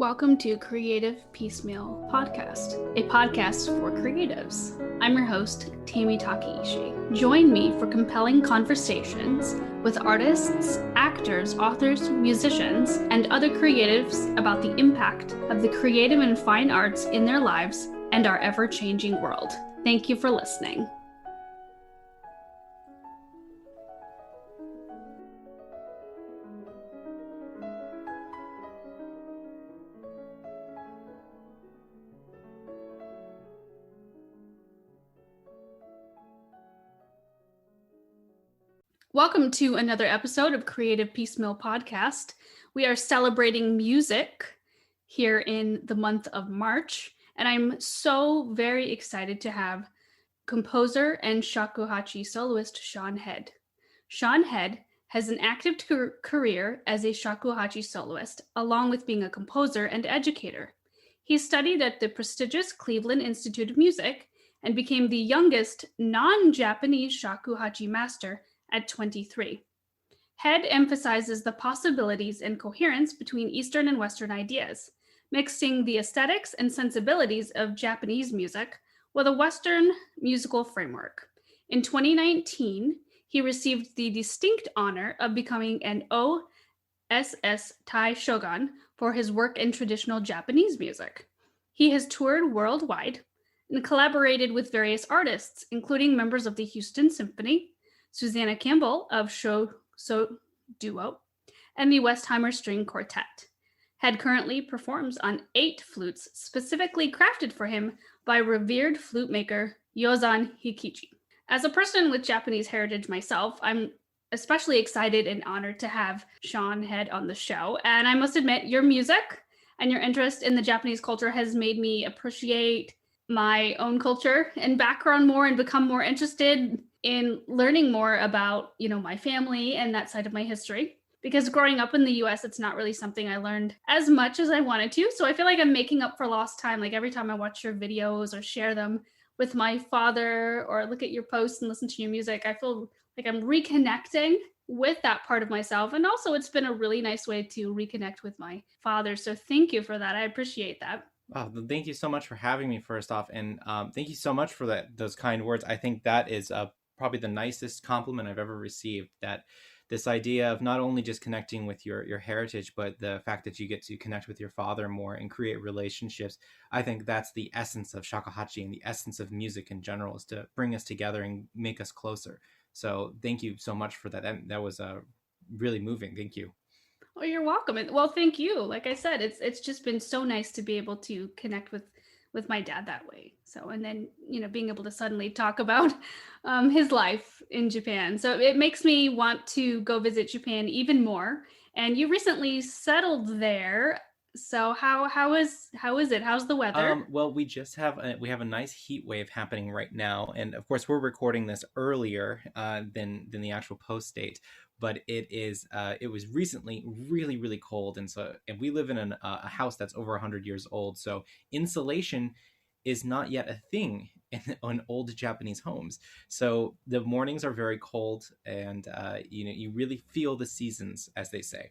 Welcome to Creative Piecemeal Podcast, a podcast for creatives. I'm your host, Tammy Takeishi. Join me for compelling conversations with artists, actors, authors, musicians, and other creatives about the impact of the creative and fine arts in their lives and our ever-changing world. Thank you for listening. Welcome to another episode of Creative Piecemeal Podcast. We are celebrating music here in the month of March, and I'm so very excited to have composer and Shakuhatchi soloist Shawn Head. Shawn Head has an active career as a Shakuhatchi soloist, along with being a composer and educator. He studied at the prestigious Cleveland Institute of Music and became the youngest non-Japanese Shakuhatchi master at 23. Head emphasizes the possibilities and coherence between Eastern and Western ideas, mixing the aesthetics and sensibilities of Japanese music with a Western musical framework. In 2019, he received the distinct honor of becoming an OSS Tai Shogun for his work in traditional Japanese music. He has toured worldwide and collaborated with various artists, including members of the Houston Symphony, Susanna Campbell of Shoso duo, and the Westheimer String Quartet. Head currently performs on 8 flutes specifically crafted for him by revered flute maker Yozan Hikichi. As a person with Japanese heritage myself, I'm especially excited and honored to have Shawn Head on the show. And I must admit, your music and your interest in the Japanese culture has made me appreciate my own culture and background more and become more interested in learning more about, my family and that side of my history. Because growing up in the US, it's not really something I learned as much as I wanted to. So I feel like I'm making up for lost time. Like every time I watch your videos or share them with my father or look at your posts and listen to your music, I feel like I'm reconnecting with that part of myself. And also it's been a really nice way to reconnect with my father. So thank you for that. I appreciate that. Oh, thank you so much for having me first off. And thank you so much for those kind words. I think that is probably the nicest compliment I've ever received, that this idea of not only just connecting with your heritage, but the fact that you get to connect with your father more and create relationships. I think that's the essence of shakuhachi and the essence of music in general, is to bring us together and make us closer. So thank you so much for that. That was really moving. Thank you. Oh, you're welcome. Well, thank you. Like I said, it's just been so nice to be able to connect with my dad that way. So, and then, being able to suddenly talk about his life in Japan. So it makes me want to go visit Japan even more. And you recently settled there. So how is it? How's the weather? Well, we just have a nice heat wave happening right now, and of course we're recording this earlier than the actual post date. But it was recently really, really cold, and we live in a house that's over 100 years old, so insulation is not yet a thing in old Japanese homes. So the mornings are very cold, and you really feel the seasons, as they say.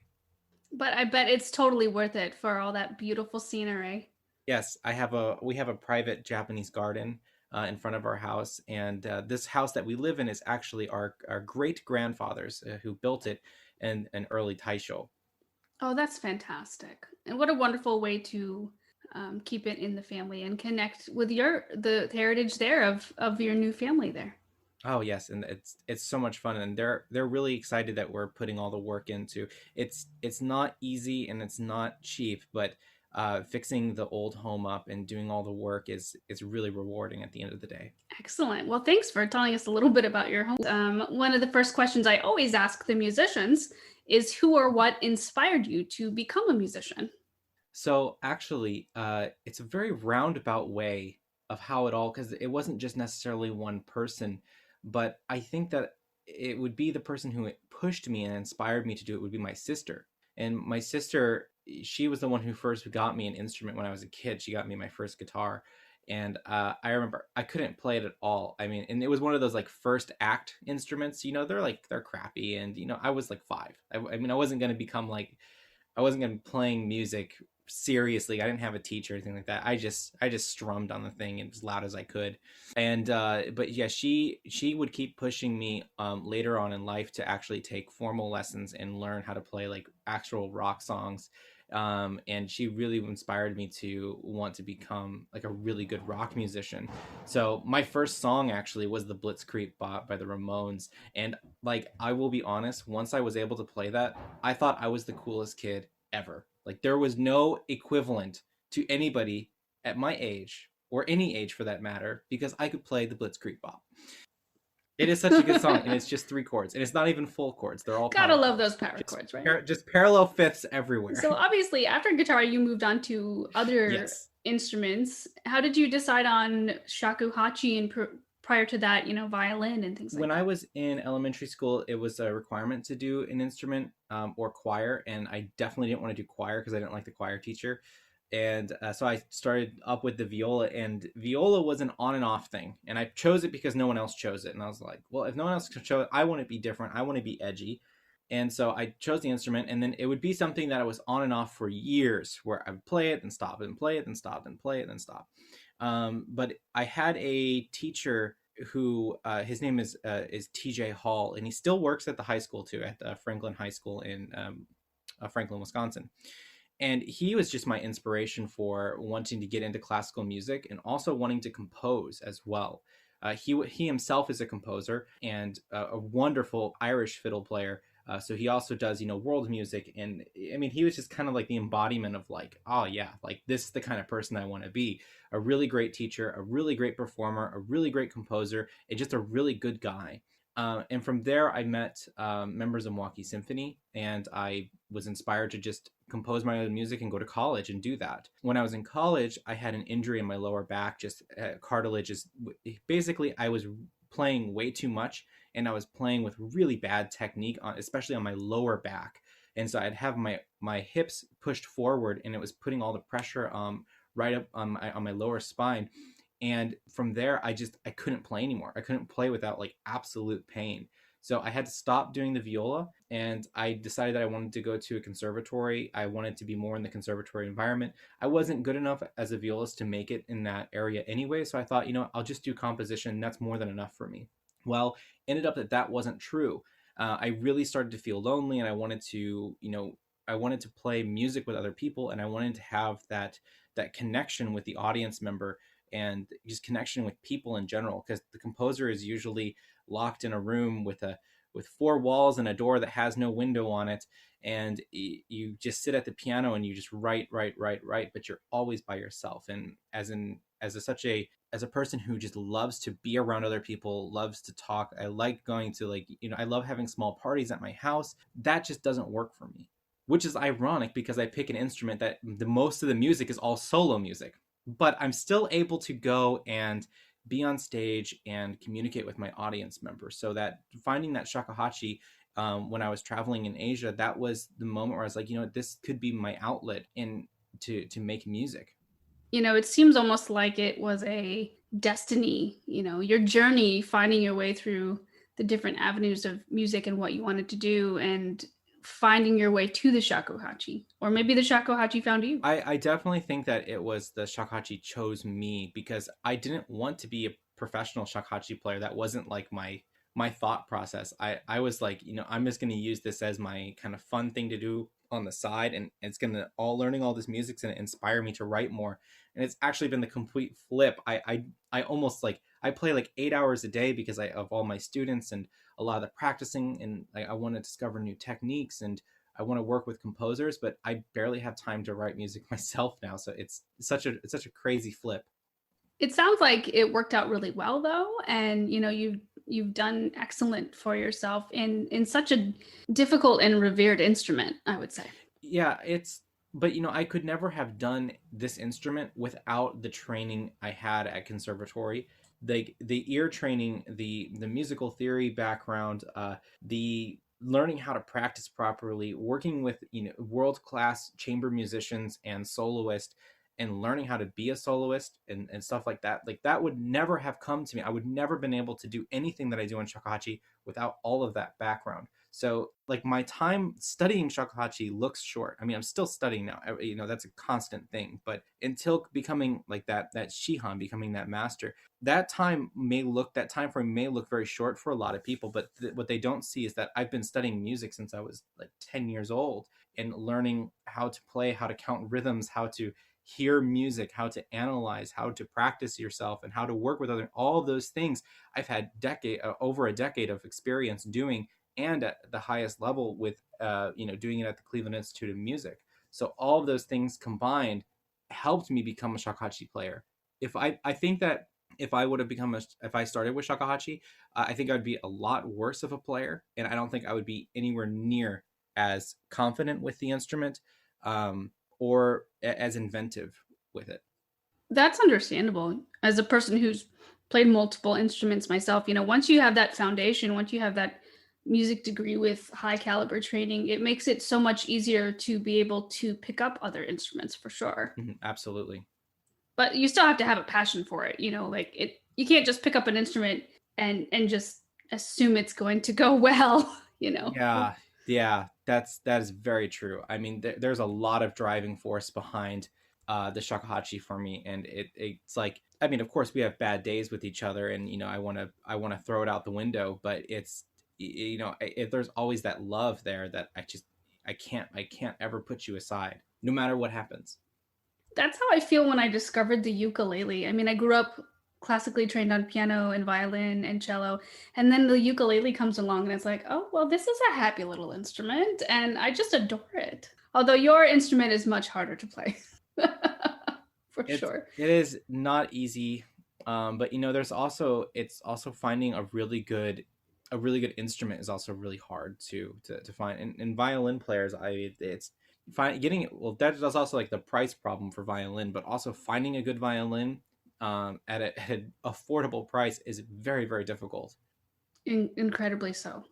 But I bet it's totally worth it for all that beautiful scenery. Yes, we have a private Japanese garden in front of our house, and this house that we live in is actually our great grandfathers who built it in an early Taisho. Oh, that's fantastic! And what a wonderful way to keep it in the family and connect with the heritage there of your new family there. Oh yes, and it's so much fun, and they're really excited that we're putting all the work into. It's not easy and it's not cheap, but fixing the old home up and doing all the work is really rewarding at the end of the day. Excellent. Well, thanks for telling us a little bit about your home. One of the first questions I always ask the musicians is who or what inspired you to become a musician? So actually, it's a very roundabout way of how it all, because it wasn't just necessarily one person, but I think that it would be the person who pushed me and inspired me to do it would be my sister. And my sister, she was the one who first got me an instrument when I was a kid. She got me my first guitar. And I remember I couldn't play it at all. I mean, and it was one of those like first act instruments, they're crappy. And, I was like 5. I mean, I wasn't going to be playing music seriously. I didn't have a teacher or anything like that. I just strummed on the thing as loud as I could. And but yeah, she would keep pushing me later on in life to actually take formal lessons and learn how to play like actual rock songs. And she really inspired me to want to become like a really good rock musician. So my first song actually was the Blitzkrieg Bop by the Ramones. And like, I will be honest, once I was able to play that, I thought I was the coolest kid ever. Like, there was no equivalent to anybody at my age, or any age for that matter, because I could play the Blitzkrieg Bop. It is such a good song, and it's just 3 chords, and it's not even full chords. They're all Gotta power love chords. those power chords, right? Just parallel fifths everywhere. So obviously, after guitar, you moved on to other Yes. instruments. How did you decide on shakuhachi, and prior to that, violin and things like When that? I was in elementary school, it was a requirement to do an instrument or choir, and I definitely didn't want to do choir because I didn't like the choir teacher. And so I started up with the viola, and viola was an on and off thing. And I chose it because no one else chose it. And I was like, well, if no one else chose it, I want to be different. I want to be edgy. And so I chose the instrument, and then it would be something that I was on and off for years, where I would play it and stop and play it and stop and play it and stop. But I had a teacher who his name is TJ Hall, and he still works at the high school too, at the Franklin High School in Franklin, Wisconsin. And he was just my inspiration for wanting to get into classical music and also wanting to compose as well. He himself is a composer and a wonderful Irish fiddle player. So he also does, world music. And I mean, he was just kind of like the embodiment of like, oh yeah, like this is the kind of person I want to be. A really great teacher, a really great performer, a really great composer, and just a really good guy. And from there, I met members of Milwaukee Symphony, and I was inspired to just compose my own music and go to college and do that. When I was in college, I had an injury in my lower back, just cartilage. Basically, I was playing way too much, and I was playing with really bad technique, especially on my lower back. And so I'd have my hips pushed forward, and it was putting all the pressure right up on my lower spine. And from there, I couldn't play anymore. I couldn't play without like absolute pain. So I had to stop doing the viola, and I decided that I wanted to go to a conservatory. I wanted to be more in the conservatory environment. I wasn't good enough as a violist to make it in that area anyway. So I thought, I'll just do composition. That's more than enough for me. Well, ended up that wasn't true. I really started to feel lonely, and I wanted to, I wanted to play music with other people, and I wanted to have that connection with the audience member and just connection with people in general, because the composer is usually locked in a room with 4 walls and a door that has no window on it, and you just sit at the piano and you just write, but you're always by yourself. And as a person who just loves to be around other people, loves to talk, I like going to I love having small parties at my house. That just doesn't work for me, which is ironic because I pick an instrument that the most of the music is all solo music, but I'm still able to go and be on stage and communicate with my audience members. So that finding that shakuhachi when I was traveling in Asia, that was the moment where I was like, this could be my outlet to make music. It seems almost like it was a destiny, your journey, finding your way through the different avenues of music and what you wanted to do, and finding your way to the shakuhachi. Or maybe the shakuhachi found you. I definitely think that it was the shakuhachi chose me, because I didn't want to be a professional shakuhachi player. That wasn't like my thought process. I was like, I'm just going to use this as my kind of fun thing to do on the side, and it's going to learning all this music's going to inspire me to write more. And it's actually been the complete flip. I almost I play like 8 hours a day because of all my students and a lot of the practicing, and I want to discover new techniques, and I want to work with composers, but I barely have time to write music myself now. So it's such a crazy flip. It sounds like it worked out really well though, and you've done excellent for yourself in such a difficult and revered instrument, I would say. Yeah, but I could never have done this instrument without the training I had at conservatory. The ear training, the musical theory background, the learning how to practice properly, working with world-class chamber musicians and soloists, and learning how to be a soloist and stuff like that would never have come to me. I would never been able to do anything that I do in shakuhachi without all of that background. So like my time studying shakuhachi looks short. I mean, I'm still studying now. That's a constant thing. But until becoming like that shihan, becoming that master, that time frame may look very short for a lot of people. But what they don't see is that I've been studying music since I was like 10 years old, and learning how to play, how to count rhythms, how to hear music, how to analyze, how to practice yourself, and how to work with other, all of those things I've had over a decade of experience doing, and at the highest level with doing it at the Cleveland Institute of Music. So all of those things combined helped me become a shakuhachi player. If I think that if I would have if I started with shakuhachi, I think I'd be a lot worse of a player, and I don't think I would be anywhere near as confident with the instrument, or as inventive with it. That's understandable. As a person who's played multiple instruments myself, once you have that foundation, once you have that music degree with high caliber training, it makes it so much easier to be able to pick up other instruments for sure. Mm-hmm, absolutely. But you still have to have a passion for it, like you can't just pick up an instrument and just assume it's going to go well, Yeah, that is very true. I mean, there's a lot of driving force behind the shakuhachi for me, and it's like, I mean, of course we have bad days with each other, and I want to throw it out the window, but it's there's always that love there that I can't ever put you aside, no matter what happens. That's how I feel when I discovered the ukulele. I mean, I grew up classically trained on piano and violin and cello, and then the ukulele comes along and it's like, oh, well, this is a happy little instrument, and I just adore it. Although your instrument is much harder to play. For sure. It is not easy, but it's also finding a really good instrument is also really hard to find. And violin players, it's getting it. Well, that is also like the price problem for violin, but also finding a good violin at an affordable price is very, very difficult. Incredibly so.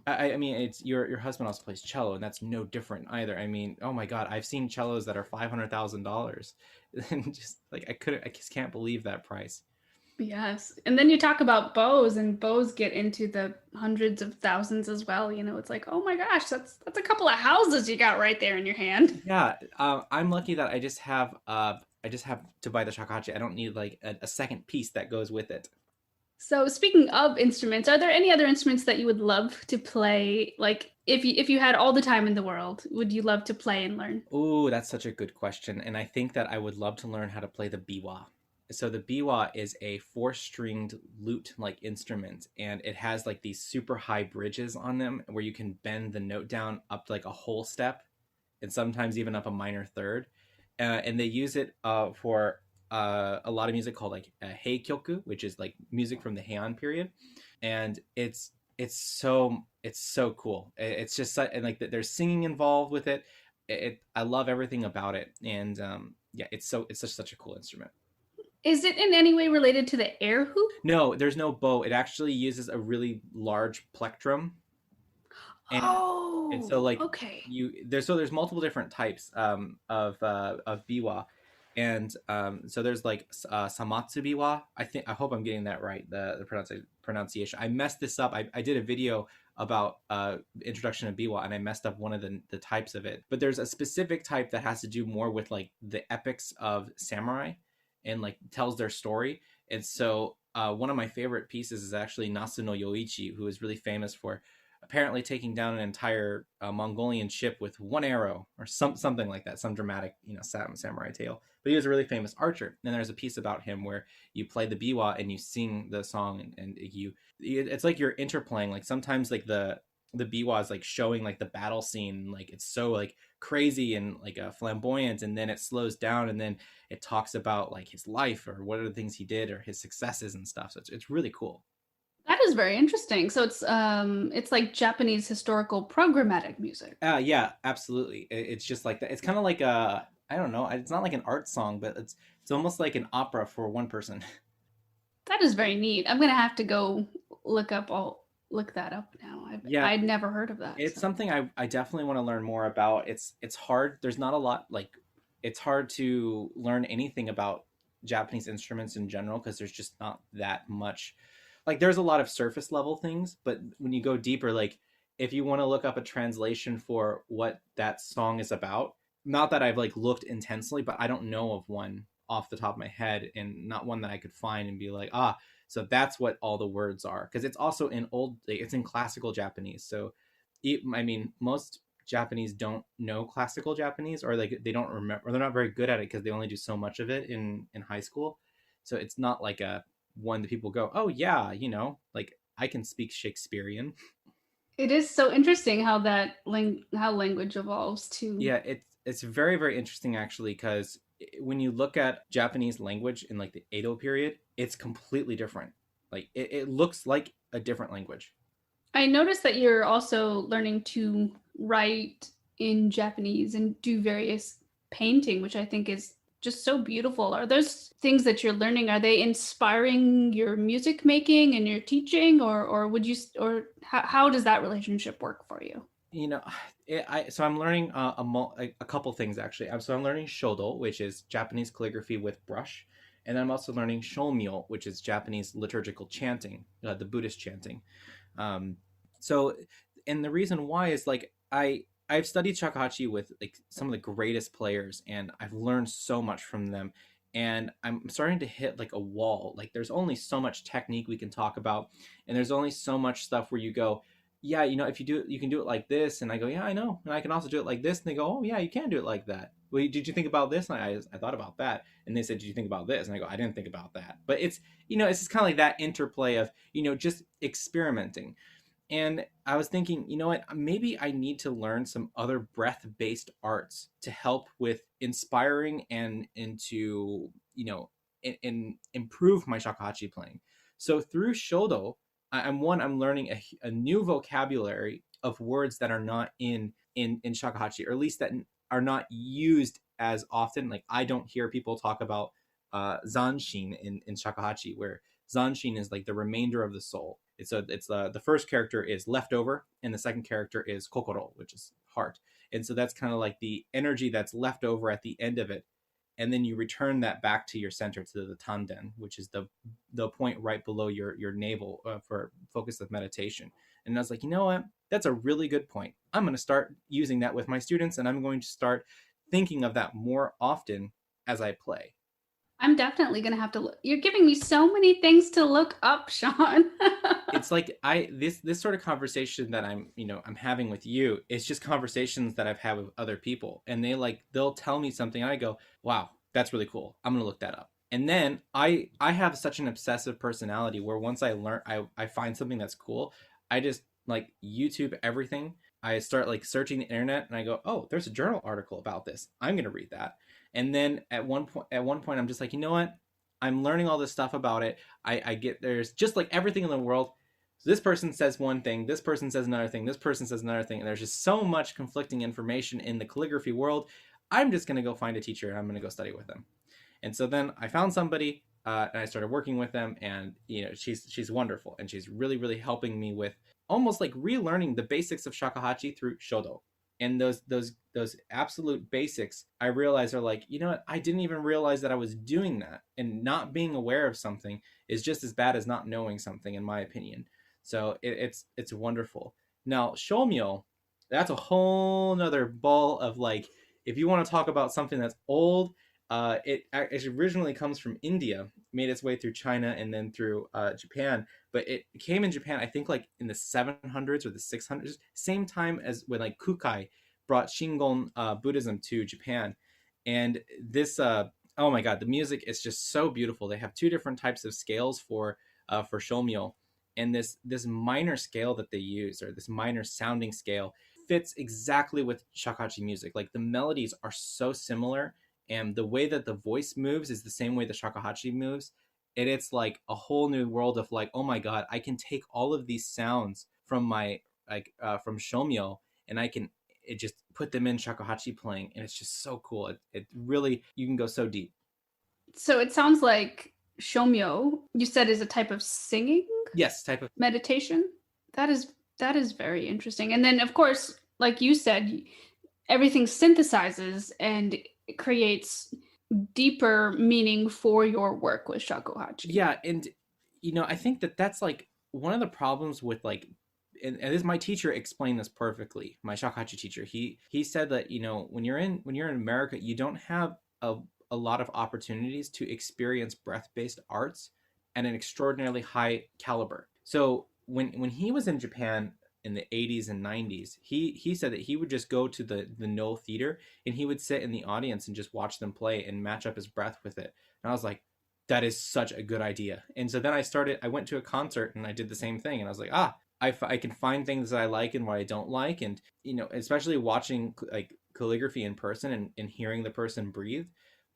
I mean, it's your husband also plays cello, and that's no different either. I mean, oh my God, I've seen cellos that are $500,000, and just like I just can't believe that price. Yes, and then you talk about bows, and bows get into the hundreds of thousands as well. It's like, oh my gosh, that's a couple of houses you got right there in your hand. Yeah, I'm lucky that I just have to buy the shakuhachi. I don't need like a second piece that goes with it. So speaking of instruments, are there any other instruments that you would love to play? Like if you had all the time in the world, would you love to play and learn? Oh, that's such a good question. And I think that I would love to learn how to play the biwa. So the biwa is a 4-stringed lute-like instrument, and it has like these super high bridges on them where you can bend the note down up like a whole step, and sometimes even up a minor third. And they use it for a lot of music called like heikyoku, which is like music from the Heian period, and it's so cool. It's just and like there's singing involved with it. I love everything about it, and yeah, it's such a cool instrument. Is it in any way related to the air hoop? No, there's no bow. It actually uses a really large plectrum. And so like okay. there's multiple different types of biwa, and so there's like samatsu biwa. I hope I'm getting that right, the pronunciation. I messed this up. I did a video about introduction of biwa, and I messed up one of the types of it. But there's a specific type that has to do more with like the epics of samurai, and like tells their story. And so one of my favorite pieces is actually Nasu no Yoichi, who is really famous for apparently taking down an entire Mongolian ship with one arrow, or something like that, some dramatic samurai tale. But he was a really famous archer, and there's a piece about him where you play the biwa and you sing the song, and it's like you're interplaying. Like sometimes like the biwa is like showing like the battle scene, like it's so like crazy and like flamboyant, and then it slows down, and then it talks about like his life or what are the things he did or his successes and stuff. So it's really cool. That is very interesting. So it's like Japanese historical programmatic music. Yeah, absolutely. It's just like that. It's kind of like I don't know. It's not like an art song, but it's almost like an opera for one person. That is very neat. I'm gonna have to go look that up now. I'd never heard of that. It's something I definitely want to learn more about. It's hard. There's not a lot, like it's hard to learn anything about Japanese instruments in general because there's just not that much. Like there's a lot of surface level things, but when you go deeper, like if you want to look up a translation for what that song is about, not that I've like looked intensely, but I don't know of one off the top of my head, and not one that I could find and be like, ah, so that's what all the words are. Because it's also in it's in classical Japanese. So, I mean, most Japanese don't know classical Japanese, or like they don't remember, or they're not very good at it because they only do so much of it in high school. So it's not like a one that people go, oh yeah, like I can speak Shakespearean. It is so interesting how how language evolves too. Yeah, it's very, very interesting actually, because when you look at Japanese language in like the Edo period, it's completely different. Like it looks like a different language. I noticed that you're also learning to write in Japanese and do various painting, which I think is just so beautiful. Are those things that you're learning, are they inspiring your music making and your teaching, or would you, or how does that relationship work for you? You know, so I'm learning a couple things actually. So I'm learning shodo, which is Japanese calligraphy with brush, and then I'm also learning shomyo, which is Japanese liturgical chanting, the Buddhist chanting. Um, so, and the reason why is like I've studied shakuhachi with like some of the greatest players, and I've learned so much from them. And I'm starting to hit like a wall. Like there's only so much technique we can talk about, and there's only so much stuff where you go, yeah, if you do it, you can do it like this. And I go, yeah, I know. And I can also do it like this. And they go, oh, yeah, you can do it like that. Well, did you think about this? And I thought about that. And they said, did you think about this? And I go, I didn't think about that. But it's just kind of like that interplay of, just experimenting. And I was thinking, you know what, maybe I need to learn some other breath-based arts to help with inspiring and to, improve my shakuhachi playing. So through shodo, I'm learning a new vocabulary of words that are not in shakuhachi, or at least that are not used as often. Like I don't hear people talk about zanshin in shakuhachi, where zanshin is like the remainder of the soul. It's the first character is leftover, and the second character is kokoro, which is heart. And so that's kind of like the energy that's left over at the end of it, and then you return that back to your center, to the tanden, which is the point right below your navel, for focus of meditation. And I was like, you know what? That's a really good point. I'm going to start using that with my students, and I'm going to start thinking of that more often as I play. I'm definitely going to have to look. You're giving me so many things to look up, Shawn. It's like this sort of conversation that I'm having with you, it's just conversations that I've had with other people, and they'll tell me something and I go, wow, that's really cool, I'm gonna look that up. And then I have such an obsessive personality where once I find something that's cool, I just like YouTube everything. I start like searching the internet and I go, oh, there's a journal article about this, I'm gonna read that. And then at one point I'm just like, you know what, I'm learning all this stuff about it. I get, there's just like everything in the world. So this person says one thing, this person says another thing, this person says another thing, and there's just so much conflicting information in the calligraphy world. I'm just going to go find a teacher and I'm going to go study with them. And so then I found somebody, and I started working with them, and she's wonderful, and she's really, really helping me with almost like relearning the basics of shakuhachi through shodo. And those absolute basics, I realized, are like, you know what, I didn't even realize that I was doing that. And not being aware of something is just as bad as not knowing something, in my opinion. So it's wonderful. Now shomyo, that's a whole nother ball of like, if you want to talk about something that's old, it originally comes from India, made its way through China and then through Japan. But it came in Japan, I think, like in the 700s or the 600s, same time as when like Kukai brought Shingon Buddhism to Japan. And this, oh my God, the music is just so beautiful. They have two different types of scales for shomyo, and this minor scale that they use, or this minor sounding scale, fits exactly with shakuhachi music. Like the melodies are so similar, and the way that the voice moves is the same way the shakuhachi moves. And it's like a whole new world of like, oh my God, I can take all of these sounds from my from shomyo, and I can just put them in shakuhachi playing, and it's just so cool. It really, you can go so deep. So it sounds like shomyo, you said, is a type of singing? Yes, type of meditation. That is very interesting. And then of course, like you said, everything synthesizes and it creates deeper meaning for your work with shakuhachi. Yeah, and I think that that's like one of the problems with like and this, my teacher explained this perfectly. My Shakuhatchi teacher, he said that, when you're in America, you don't have a lot of opportunities to experience breath-based arts at an extraordinarily high caliber. So when he was in Japan in the 80s and 90s, he said that he would just go to the No Theater, and he would sit in the audience and just watch them play and match up his breath with it. And I was like, that is such a good idea. And so then I went to a concert and I did the same thing. And I was like, I can find things that I like and what I don't like. And, especially watching like calligraphy in person and hearing the person breathe,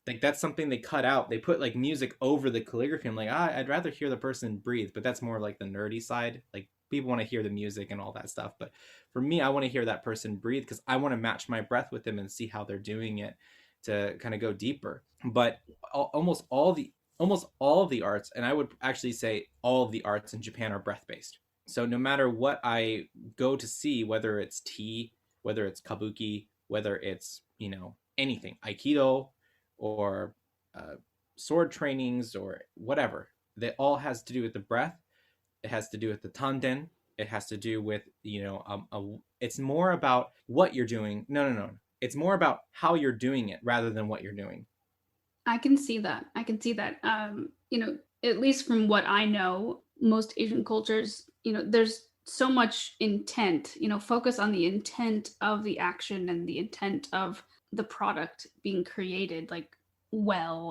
like that's something they cut out. They put like music over the calligraphy. I'm like, I'd rather hear the person breathe, but that's more like the nerdy side. Like people want to hear the music and all that stuff. But for me, I want to hear that person breathe because I want to match my breath with them and see how they're doing it to kind of go deeper. But almost all of the arts, and I would actually say all of the arts in Japan, are breath based. So no matter what I go to see, whether it's tea, whether it's kabuki, whether it's, anything, aikido, or sword trainings or whatever, that all has to do with the breath. It has to do with the tanden. It has to do with, it's more about what you're doing. No. It's more about how you're doing it rather than what you're doing. I can see that. At least from what I know, most Asian cultures, there's so much intent, focus on the intent of the action and the intent of the product being created, like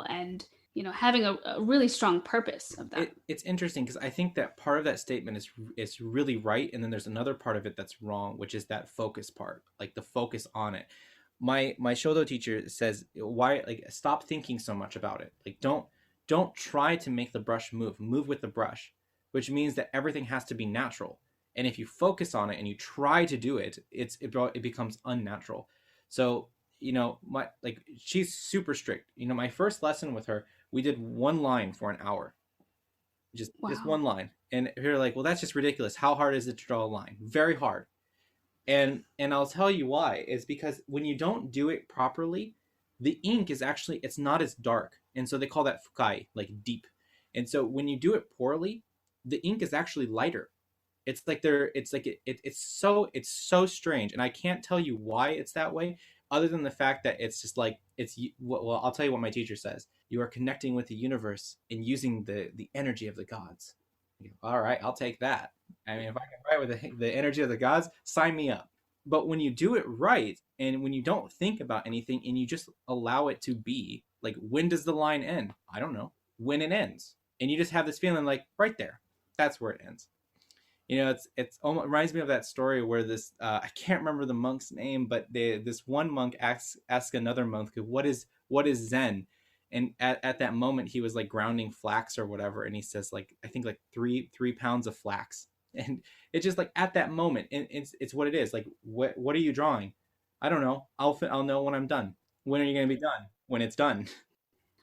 and having a really strong purpose of that. It's interesting because I think that part of that statement is really right, and then there's another part of it that's wrong, which is that focus part, like the focus on it. My Shodo teacher says, why, like, stop thinking so much about it. Like don't try to make the brush move with the brush, which means that everything has to be natural. And if you focus on it and you try to do it, it becomes unnatural. So she's super strict. My first lesson with her, we did one line for an hour, just one line, and you're like, well, that's just ridiculous. How hard is it to draw a line? Very hard. And I'll tell you why. Is because when you don't do it properly, the ink is actually, it's not as dark, and so they call that fukai, like deep. And so when you do it poorly, the ink is actually lighter. It's like it's so strange, and I can't tell you why it's that way, other than the fact that it's just like well, I'll tell you what my teacher says. You are connecting with the universe and using the energy of the gods. All right, I'll take that. I mean, if I can write with the energy of the gods, sign me up. But when you do it right, and when you don't think about anything and you just allow it to be, like, when does the line end? I don't know. When it ends. And you just have this feeling like right there, that's where it ends. It's almost reminds me of that story where this I can't remember the monk's name, but this one monk asks another monk, what is Zen? And at that moment he was like grounding flax or whatever, and he says, like, I think like 3 pounds of flax. And it's just like at that moment, and it's what it is. Like, what are you drawing? I don't know. I'll know when I'm done. When are you going to be done? When it's done.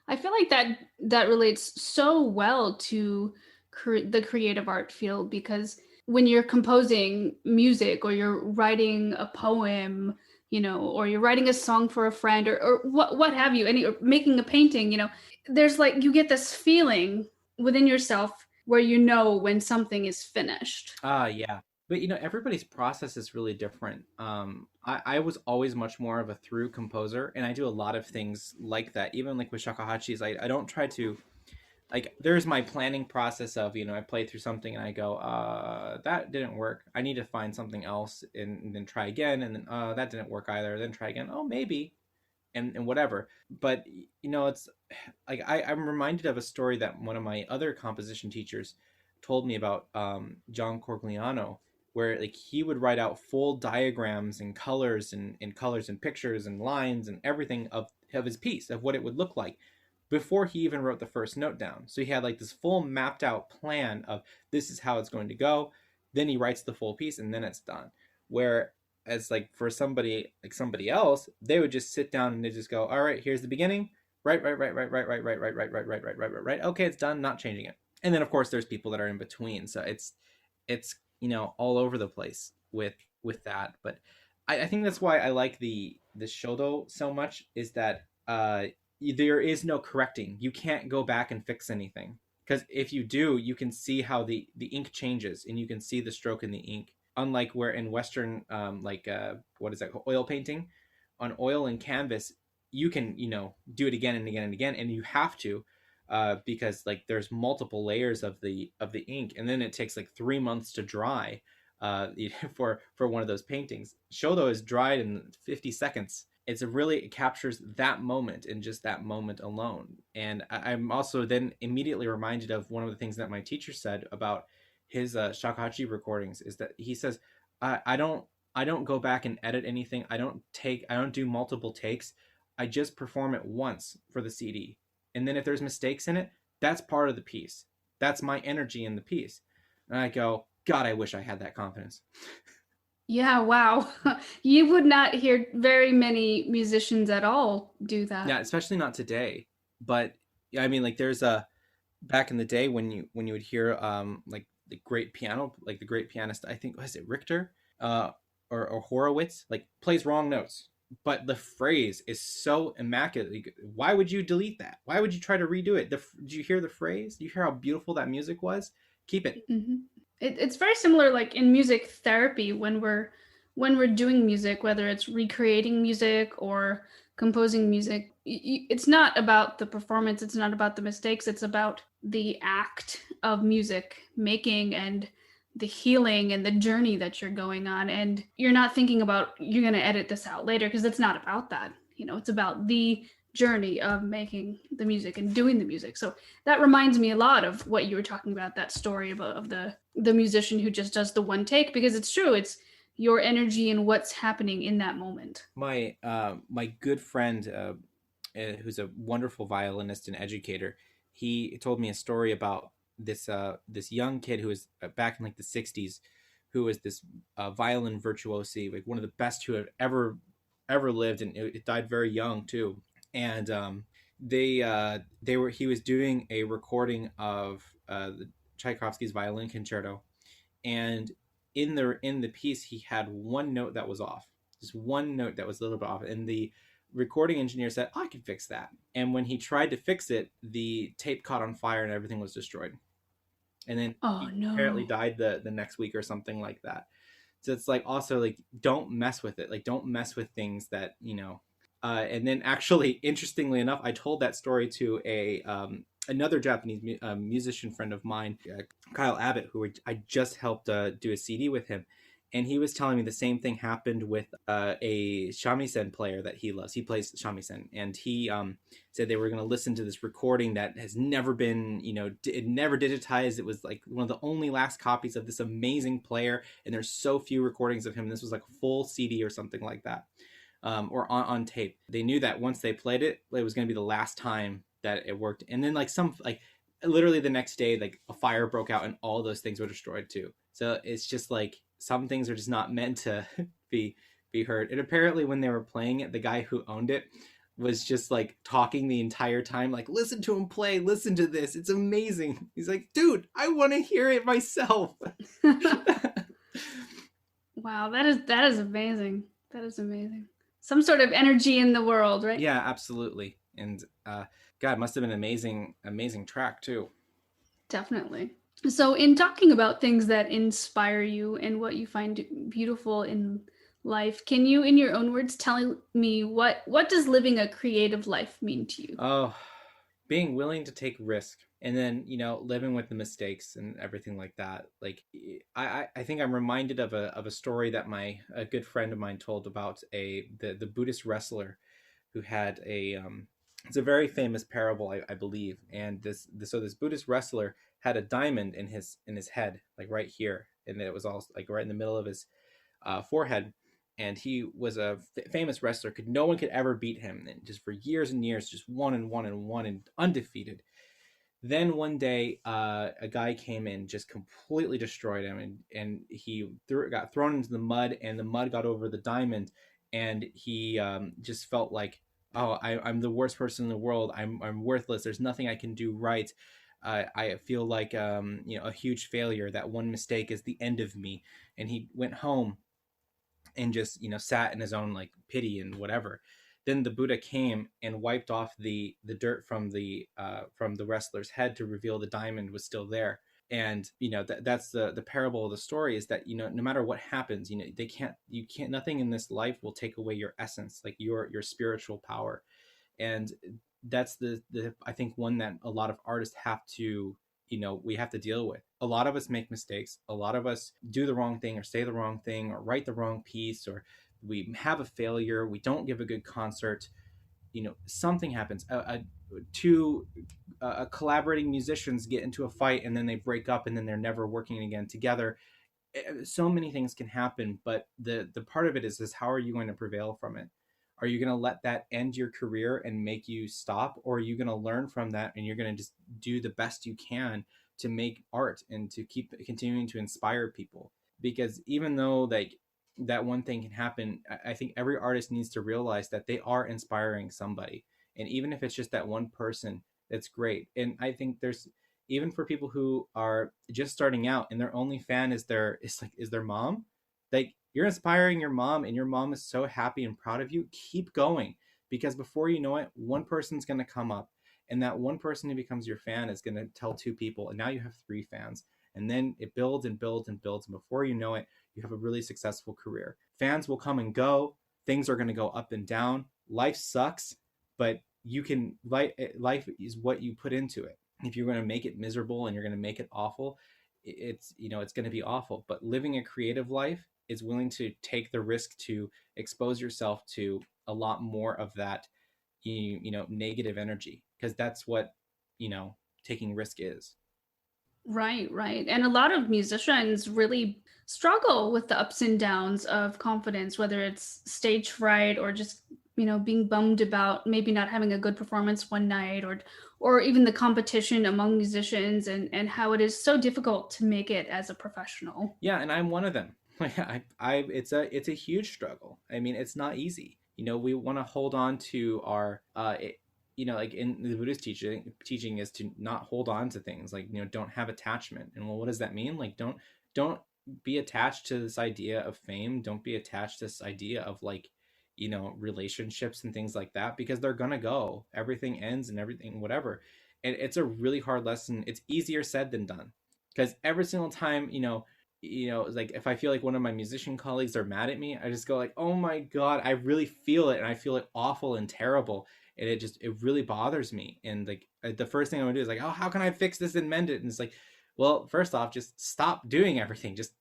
I feel like that relates so well to the creative art field, because when you're composing music or you're writing a poem, or you're writing a song for a friend, or what have you, or making a painting, there's like, you get this feeling within yourself where when something is finished. Yeah. But everybody's process is really different. I was always much more of a through composer, and I do a lot of things like that. Even like with shakuhachis, I don't try to, like, there's my planning process of, I play through something and I go, that didn't work. I need to find something else, and then try again. And then, that didn't work either. Then try again. Oh, maybe. And whatever. But, it's like, I'm reminded of a story that one of my other composition teachers told me about, John Corgliano, where like he would write out full diagrams and colors and pictures and lines and everything of his piece, of what it would look like, before he even wrote the first note down. So he had like this full mapped out plan of, this is how it's going to go. Then he writes the full piece and then it's done. Whereas like for somebody else, they would just sit down and they just go, all right, here's the beginning. Right. Okay, it's done. Not changing it. And then of course there's people that are in between. So it's all over the place with that. But I think that's why I like the shodo so much, is that there is no correcting. You can't go back and fix anything, because if you do, you can see how the ink changes, and you can see the stroke in the ink. unlike where in Western, what is that, oil painting, on oil and canvas, you can, do it again and again and again, and you have to, because like there's multiple layers of the ink, and then it takes like 3 months to dry, for one of those paintings. Shodo is dried in 50 seconds. It captures that moment, and just that moment alone. And I'm also then immediately reminded of one of the things that my teacher said about his shakuhachi recordings, is that he says, I don't go back and edit anything. I don't do multiple takes. I just perform it once for the CD. And then if there's mistakes in it, that's part of the piece. That's my energy in the piece. And I go, God, I wish I had that confidence. Yeah, wow. You would not hear very many musicians at all do that. Yeah, especially not today. But I mean, like there's a back in the day when you would hear like the great pianist, I think, was it Richter, or Horowitz, like plays wrong notes, but the phrase is so immaculate. Why would you delete that? Why would you try to redo it? Did you hear the phrase? Do you hear how beautiful that music was? Keep it. Mm-hmm. It's very similar, like in music therapy, when we're doing music, whether it's recreating music or composing music. It's not about the performance. It's not about the mistakes. It's about the act of music making and the healing and the journey that you're going on. And you're not thinking about, you're going to edit this out later, because it's not about that. It's about the journey of making the music and doing the music. So that reminds me a lot of what you were talking about, that story of the musician who just does the one take, because it's true. It's your energy and what's happening in that moment. My good friend, who's a wonderful violinist and educator, he told me a story about this young kid who was back in like the 60s, who was this violin virtuosi, like one of the best who have ever lived, and it died very young too. And he was doing a recording of the Tchaikovsky's violin concerto, and in the piece he had one note that was off, just one note that was a little bit off, and the recording engineer said, I can fix that. And when he tried to fix it, the tape caught on fire and everything was destroyed. And then he apparently died the next week or something like that. So it's like, also like, don't mess with it. Like, don't mess with things that, and then actually, interestingly enough, I told that story to another Japanese musician friend of mine, Kyle Abbott, who I just helped do a CD with him. And he was telling me the same thing happened with a shamisen player that he loves. He plays shamisen, and he said they were going to listen to this recording that has never been, it never digitized. It was like one of the only last copies of this amazing player, and there's so few recordings of him. This was like a full CD or something like that, or on tape. They knew that once they played it, it was going to be the last time that it worked. And then literally the next day, like a fire broke out and all those things were destroyed too. So it's just like, some things are just not meant to be heard. And apparently when they were playing it, the guy who owned it was just like talking the entire time, like, listen to him play, listen to this, it's amazing. He's like, dude, I want to hear it myself. Wow, that is amazing. That is amazing. Some sort of energy in the world, right? Yeah, absolutely. And God, must have been an amazing track too. Definitely. So in talking about things that inspire you and what you find beautiful in life, can you, in your own words, tell me what does living a creative life mean to you? Oh, being willing to take risk, and then, living with the mistakes and everything like that. Like, I think I'm reminded of a story that a good friend of mine told about the Buddhist wrestler who had it's a very famous parable, I believe. And this Buddhist wrestler had a diamond in his head, like right here, and it was all like right in the middle of his forehead. And he was a famous wrestler. No one could ever beat him, and just for years and years, just won and undefeated. Then one day, a guy came in, just completely destroyed him, and he got thrown into the mud, and the mud got over the diamond, and he just felt like, oh, I'm the worst person in the world. I'm worthless. There's nothing I can do right. I feel like a huge failure. That one mistake is the end of me. And he went home and just sat in his own like pity and whatever. Then the Buddha came and wiped off the dirt from the wrestler's head to reveal the diamond was still there. And that's the parable of the story, is that no matter what happens, nothing in this life will take away your essence, like your spiritual power. And that's the I think one that a lot of artists have to we have to deal with. A lot of us make mistakes, a lot of us do the wrong thing or say the wrong thing or write the wrong piece, or we have a failure, we don't give a good concert, something happens. Two collaborating musicians get into a fight and then they break up and then they're never working again together. So many things can happen, but the part of it is how are you going to prevail from it? Are you going to let that end your career and make you stop, or are you going to learn from that and you're going to just do the best you can to make art and to keep continuing to inspire people? Because even though that one thing can happen, I think every artist needs to realize that they are inspiring somebody, and even if it's just that one person, that's great. And I think there's, even for people who are just starting out and their only fan is their mom, like, you're inspiring your mom and your mom is so happy and proud of you. Keep going, because before you know it, one person's going to come up, and that one person who becomes your fan is going to tell two people, and now you have three fans, and then it builds and builds and builds, and before you know it, you have a really successful career. Fans will come and go, things are going to go up and down, life sucks, but life is what you put into it. If you're going to make it miserable and you're going to make it awful, it's going to be awful. But living a creative life is willing to take the risk to expose yourself to a lot more of that negative energy, because that's what taking risk is. Right. And a lot of musicians really struggle with the ups and downs of confidence, whether it's stage fright or just being bummed about maybe not having a good performance one night, or even the competition among musicians, and how it is so difficult to make it as a professional. Yeah, and I'm one of them. It's a huge struggle. I mean, it's not easy. We want to hold on to our like in the Buddhist teaching is to not hold on to things, like don't have attachment. And well, what does that mean? Like don't be attached to this idea of fame. Don't be attached to this idea of relationships and things like that, because they're gonna go. Everything ends and everything, whatever. And it's a really hard lesson. It's easier said than done, because every single time like if I feel like one of my musician colleagues are mad at me, I just go like, oh my god, I really feel it, and I feel it awful and terrible, and it really bothers me. And like the first thing I'm gonna do is like, oh, how can I fix this and mend it? And it's like, well, first off, just stop doing everything. Just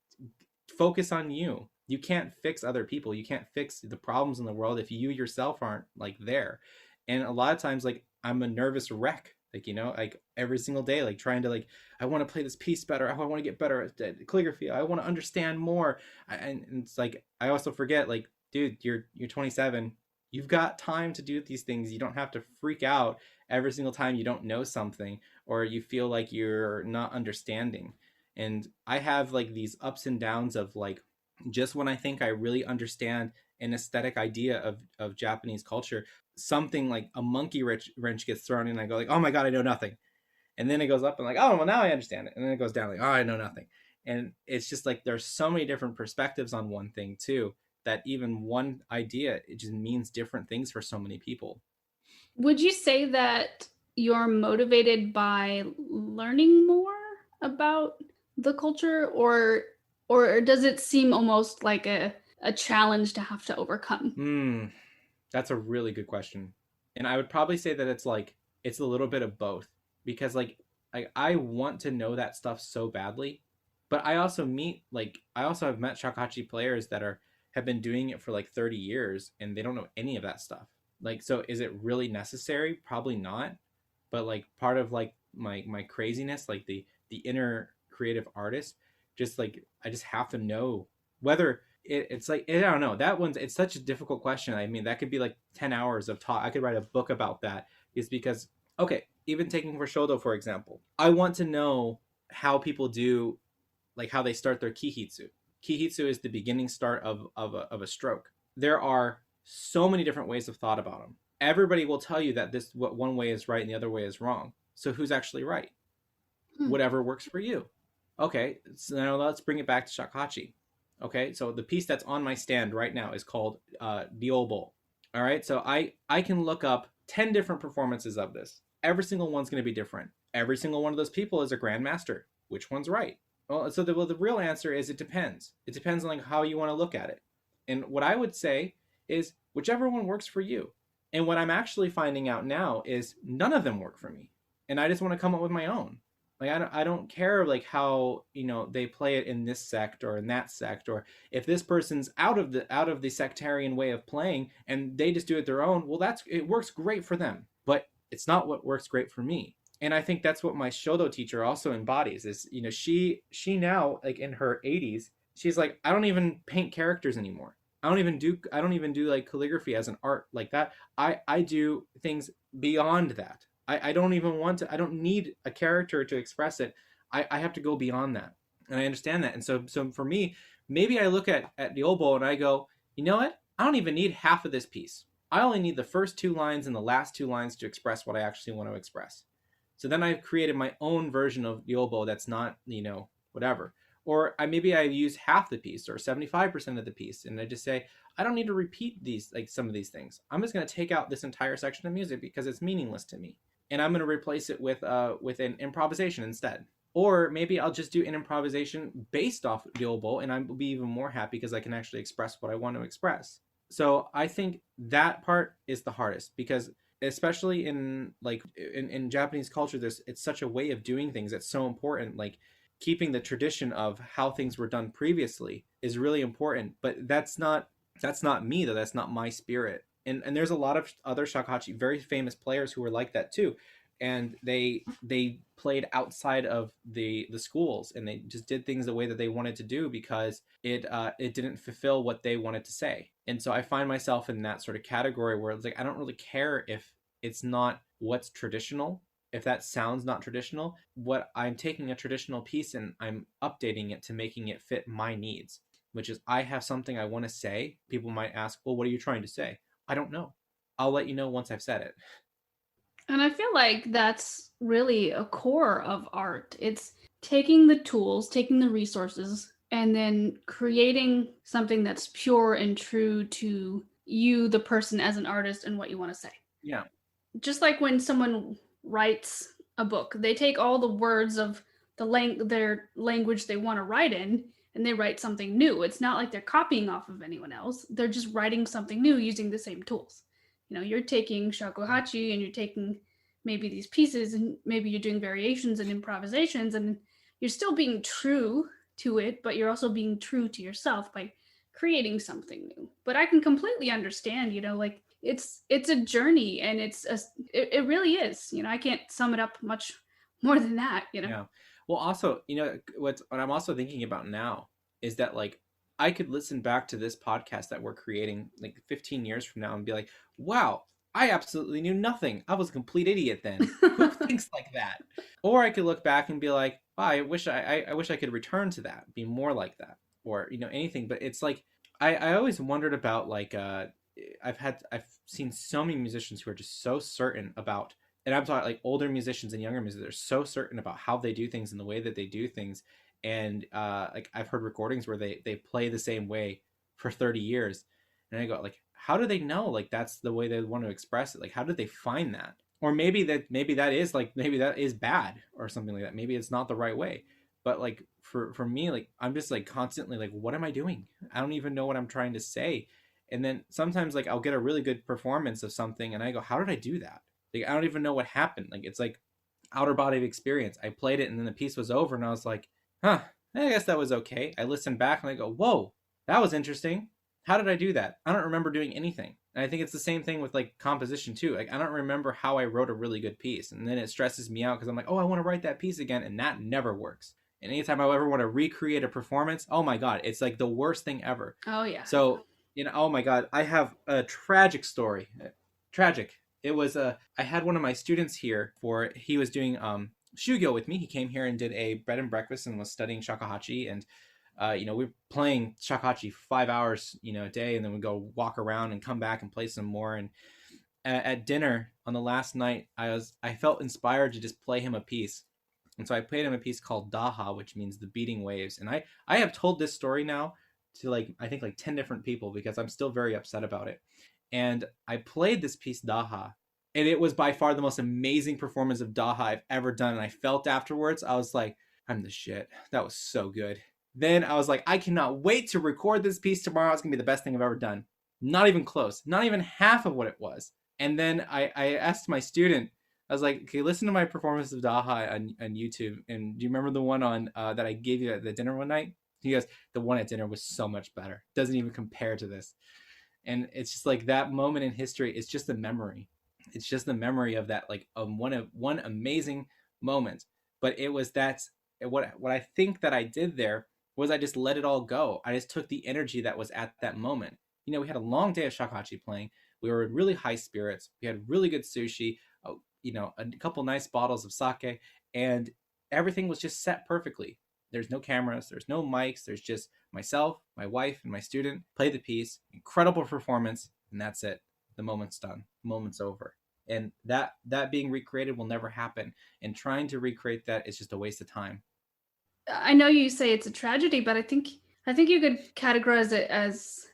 focus on you. You can't fix other people. You can't fix the problems in the world if you yourself aren't like there. And a lot of times, like, I'm a nervous wreck, like every single day, like trying to I want to play this piece better. I want to get better at calligraphy. I want to understand more. And it's like, I also forget, like, dude, you're 27. You've got time to do these things. You don't have to freak out every single time you don't know something or you feel like you're not understanding. And I have like these ups and downs of like, just when I think I really understand an aesthetic idea of Japanese culture, something like a monkey wrench gets thrown in, and I go like, oh my god, I know nothing. And then it goes up and like, oh well, now I understand it. And then it goes down like, oh, I know nothing. And it's just like there's so many different perspectives on one thing too, that even one idea, it just means different things for so many people. Would you say that you're motivated by learning more about the culture, or does it seem almost like a challenge to have to overcome? That's a really good question. And I would probably say that it's a little bit of both, because I want to know that stuff so badly, but I also have met Shakuhatchi players that have been doing it for like 30 years and they don't know any of that stuff. Like, so is it really necessary? Probably not. But like part of like my craziness, like the inner creative artist, just like I just have to know whether it's like, I don't know, it's such a difficult question. I mean, that could be like 10 hours of talk. I could write a book about that, is because, okay, even taking for Shodo, for example, I want to know how people do, like how they start their kihitsu. Kihitsu is the beginning start of a stroke. There are so many different ways of thought about them. Everybody will tell you that what one way is right and the other way is wrong. So who's actually right? Whatever works for you. Okay, so now let's bring it back to Shakuhatchi. Okay, so the piece that's on my stand right now is called The Old Bowl. All right, so I can look up 10 different performances of this. Every single one's going to be different. Every single one of those people is a grandmaster. which one's right? Well, so the real answer is it depends. It depends on like how you want to look at it. And what I would say is whichever one works for you. And what I'm actually finding out now is none of them work for me. And I just want to come up with my own. Like I don't care like how, you know, they play it in this sect or in that sect, or if this person's out of the sectarian way of playing and they just do it their own, well, it works great for them, but it's not what works great for me. And I think that's what my shodo teacher also embodies is, you know, she now, like in her 80s, she's like, I don't even paint characters anymore. I don't even do like calligraphy as an art like that. I do things beyond that. I don't even want to, I don't need a character to express it. I have to go beyond that. And I understand that. And so for me, maybe I look at the oboe and I go, you know what? I don't even need half of this piece. I only need the first 2 lines and the last 2 lines to express what I actually want to express. So then I've created my own version of the oboe that's not, you know, whatever. Or maybe I use half the piece or 75% of the piece. And I just say, I don't need to repeat these, like some of these things. I'm just going to take out this entire section of music because it's meaningless to me. And I'm going to replace it with an improvisation instead. Or maybe I'll just do an improvisation based off the oboe, and I'll be even more happy because I can actually express what I want to express. So I think that part is the hardest because especially in Japanese culture, it's such a way of doing things that's so important. Like keeping the tradition of how things were done previously is really important. But that's not me though. That's not my spirit. And there's a lot of other shakuhachi, very famous players who were like that too. And they played outside of the schools and they just did things the way that they wanted to do because it didn't fulfill what they wanted to say. And so I find myself in that sort of category where it's like, I don't really care if it's not what's traditional, if that sounds not traditional. What I'm taking a traditional piece and I'm updating it to making it fit my needs, which is I have something I want to say. People might ask, well, what are you trying to say? I don't know. I'll let you know once I've said it. And I feel like that's really a core of art. It's taking the tools, taking the resources, and then creating something that's pure and true to you, the person as an artist, and what you want to say. Yeah. Just like when someone writes a book, they take all the words of their language they want to write in, and they write something new. It's not like they're copying off of anyone else. They're just writing something new using the same tools. You know, you're taking shakuhachi and you're taking maybe these pieces and maybe you're doing variations and improvisations and you're still being true to it, but you're also being true to yourself by creating something new. But I can completely understand, you know, like it's a journey and it really is, you know, I can't sum it up much more than that, you know? Yeah. Well, also, you know, what I'm also thinking about now is that like I could listen back to this podcast that we're creating like 15 years from now and be like, wow, I absolutely knew nothing. I was a complete idiot then. Who thinks like that? Or I could look back and be like, wow, I wish I could return to that, be more like that, or, you know, anything. But it's like, I always wondered about like, I've seen so many musicians who are just so certain about, and I'm talking like older musicians and younger musicians, they're so certain about how they do things and the way that they do things. And like I've heard recordings where they play the same way for 30 years. And I go like, how do they know like that's the way they want to express it? Like, how did they find that? Or maybe that is bad or something like that. Maybe it's not the right way. But like for me, like I'm just like constantly like, what am I doing? I don't even know what I'm trying to say. And then sometimes like I'll get a really good performance of something and I go, how did I do that? Like I don't even know what happened. Like it's like outer body experience. I played it and then the piece was over and I was like, huh, I guess that was okay. I listen back and I go, whoa, that was interesting. How did I do that? I don't remember doing anything. And I think it's the same thing with like composition too. Like I don't remember how I wrote a really good piece. And then it stresses me out because I'm like, oh, I want to write that piece again. And that never works. And anytime I ever want to recreate a performance, oh my God, it's like the worst thing ever. Oh yeah. So, you know, oh my God, I have a tragic story. Tragic. It was I had one of my students here he was doing shugyo with me. He came here and did a bread and breakfast and was studying shakuhachi. And you know, we were playing shakuhachi 5 hours, you know, a day, and then we go walk around and come back and play some more. And at dinner on the last night, I felt inspired to just play him a piece. And so I played him a piece called Daha, which means the beating waves. And I have told this story now to like, I think like 10 different people because I'm still very upset about it. And I played this piece Daha, and it was by far the most amazing performance of Daha I've ever done. And I felt afterwards, I was like, I'm the shit. That was so good. Then I was like, I cannot wait to record this piece tomorrow. It's gonna be the best thing I've ever done. Not even close. Not even half of what it was. And then I asked my student, I was like, okay, listen to my performance of Daha on YouTube. And do you remember the one on that I gave you at the dinner one night? He goes, the one at dinner was so much better. Doesn't even compare to this. And it's just like that moment in history. It's just a memory. It's just the memory of that, like one amazing moment. But it was what I think that I did there was I just let it all go. I just took the energy that was at that moment. You know, we had a long day of shakuhachi playing. We were in really high spirits. We had really good sushi, you know, a couple nice bottles of sake, and everything was just set perfectly. There's no cameras, there's no mics, there's just myself, my wife, and my student play the piece. Incredible performance, and that's it. The moment's done. The moment's over. And that being recreated will never happen. And trying to recreate that is just a waste of time. I know you say it's a tragedy, but I think you could categorize it as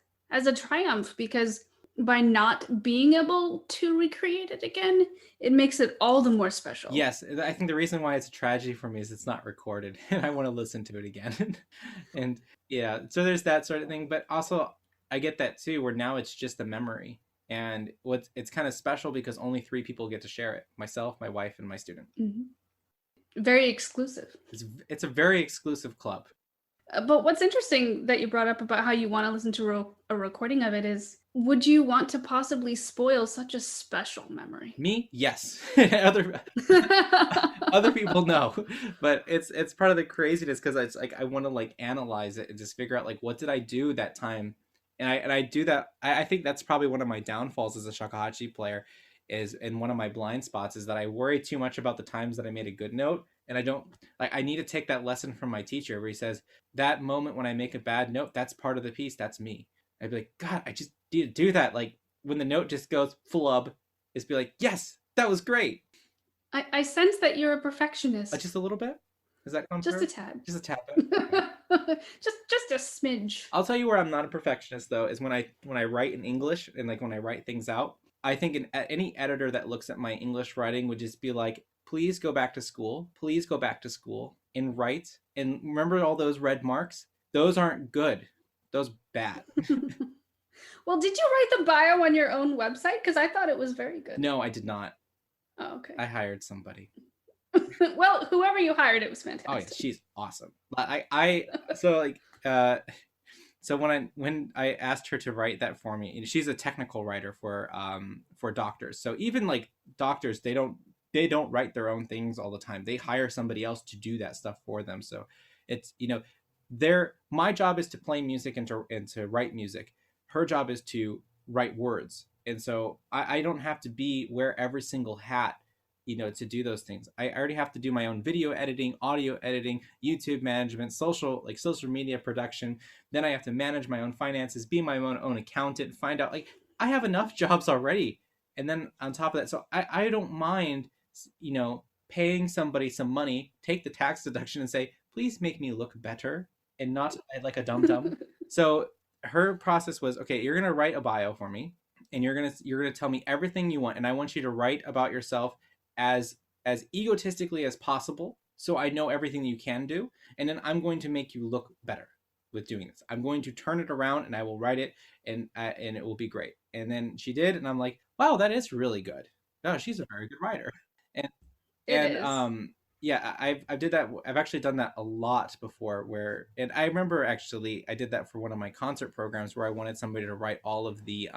a triumph, because by not being able to recreate it again, it makes it all the more special. Yes, I think the reason why it's a tragedy for me is it's not recorded, and I want to listen to it again. And yeah, so there's that sort of thing. But also, I get that too, where now it's just a memory, and it's kind of special because only 3 people get to share it: myself, my wife, and my student. Mm-hmm. Very exclusive. It's a very exclusive club. But what's interesting that you brought up about how you want to listen to a recording of it is, would you want to possibly spoil such a special memory? Me? Yes. Other people no. But it's part of the craziness, because it's like I want to like analyze it and just figure out like what did I do that time. And I do that. I think that's probably one of my downfalls as a shakuhachi player, is, and one of my blind spots is that I worry too much about the times that I made a good note. And I don't, like, I need to take that lesson from my teacher where he says, that moment when I make a bad note, that's part of the piece. That's me. I'd be like, God, I just need to do that. Like when the note just goes flub, it's be like, yes, that was great. I sense that you're a perfectionist. Just a little bit? Does that come Just through? a tad. Just a tad. just a smidge. I'll tell you where I'm not a perfectionist though, is when I write in English, and like when I write things out. I think any editor that looks at my English writing would just be like, please go back to school. Please go back to school and write. And remember all those red marks? Those aren't good. Those bad. Well, did you write the bio on your own website? Because I thought it was very good. No, I did not. Oh, okay. I hired somebody. Well, whoever you hired, it was fantastic. Oh yeah, she's awesome. So when I asked her to write that for me, she's a technical writer for doctors. So even like doctors, they don't write their own things all the time. They hire somebody else to do that stuff for them. So it's, you know, my job is to play music and to write music. Her job is to write words. And so I don't have to wear every single hat, you know, to do those things. I already have to do my own video editing, audio editing, YouTube management, social media production. Then I have to manage my own finances, be my own accountant, find out, like, I have enough jobs already. And then on top of that, so I don't mind, you know, paying somebody some money, take the tax deduction and say, please make me look better and not like a dum-dum. So her process was, okay, you're going to write a bio for me, and you're going to tell me everything you want. And I want you to write about yourself as egotistically as possible, so I know everything you can do, and then I'm going to make you look better with doing this. I'm going to turn it around, and I will write it, and it will be great. And then she did, and I'm like, wow, that is really good. No, she's a very good writer. Yeah, I did that. I've actually done that a lot before. And I remember actually I did that for one of my concert programs where I wanted somebody to write all of the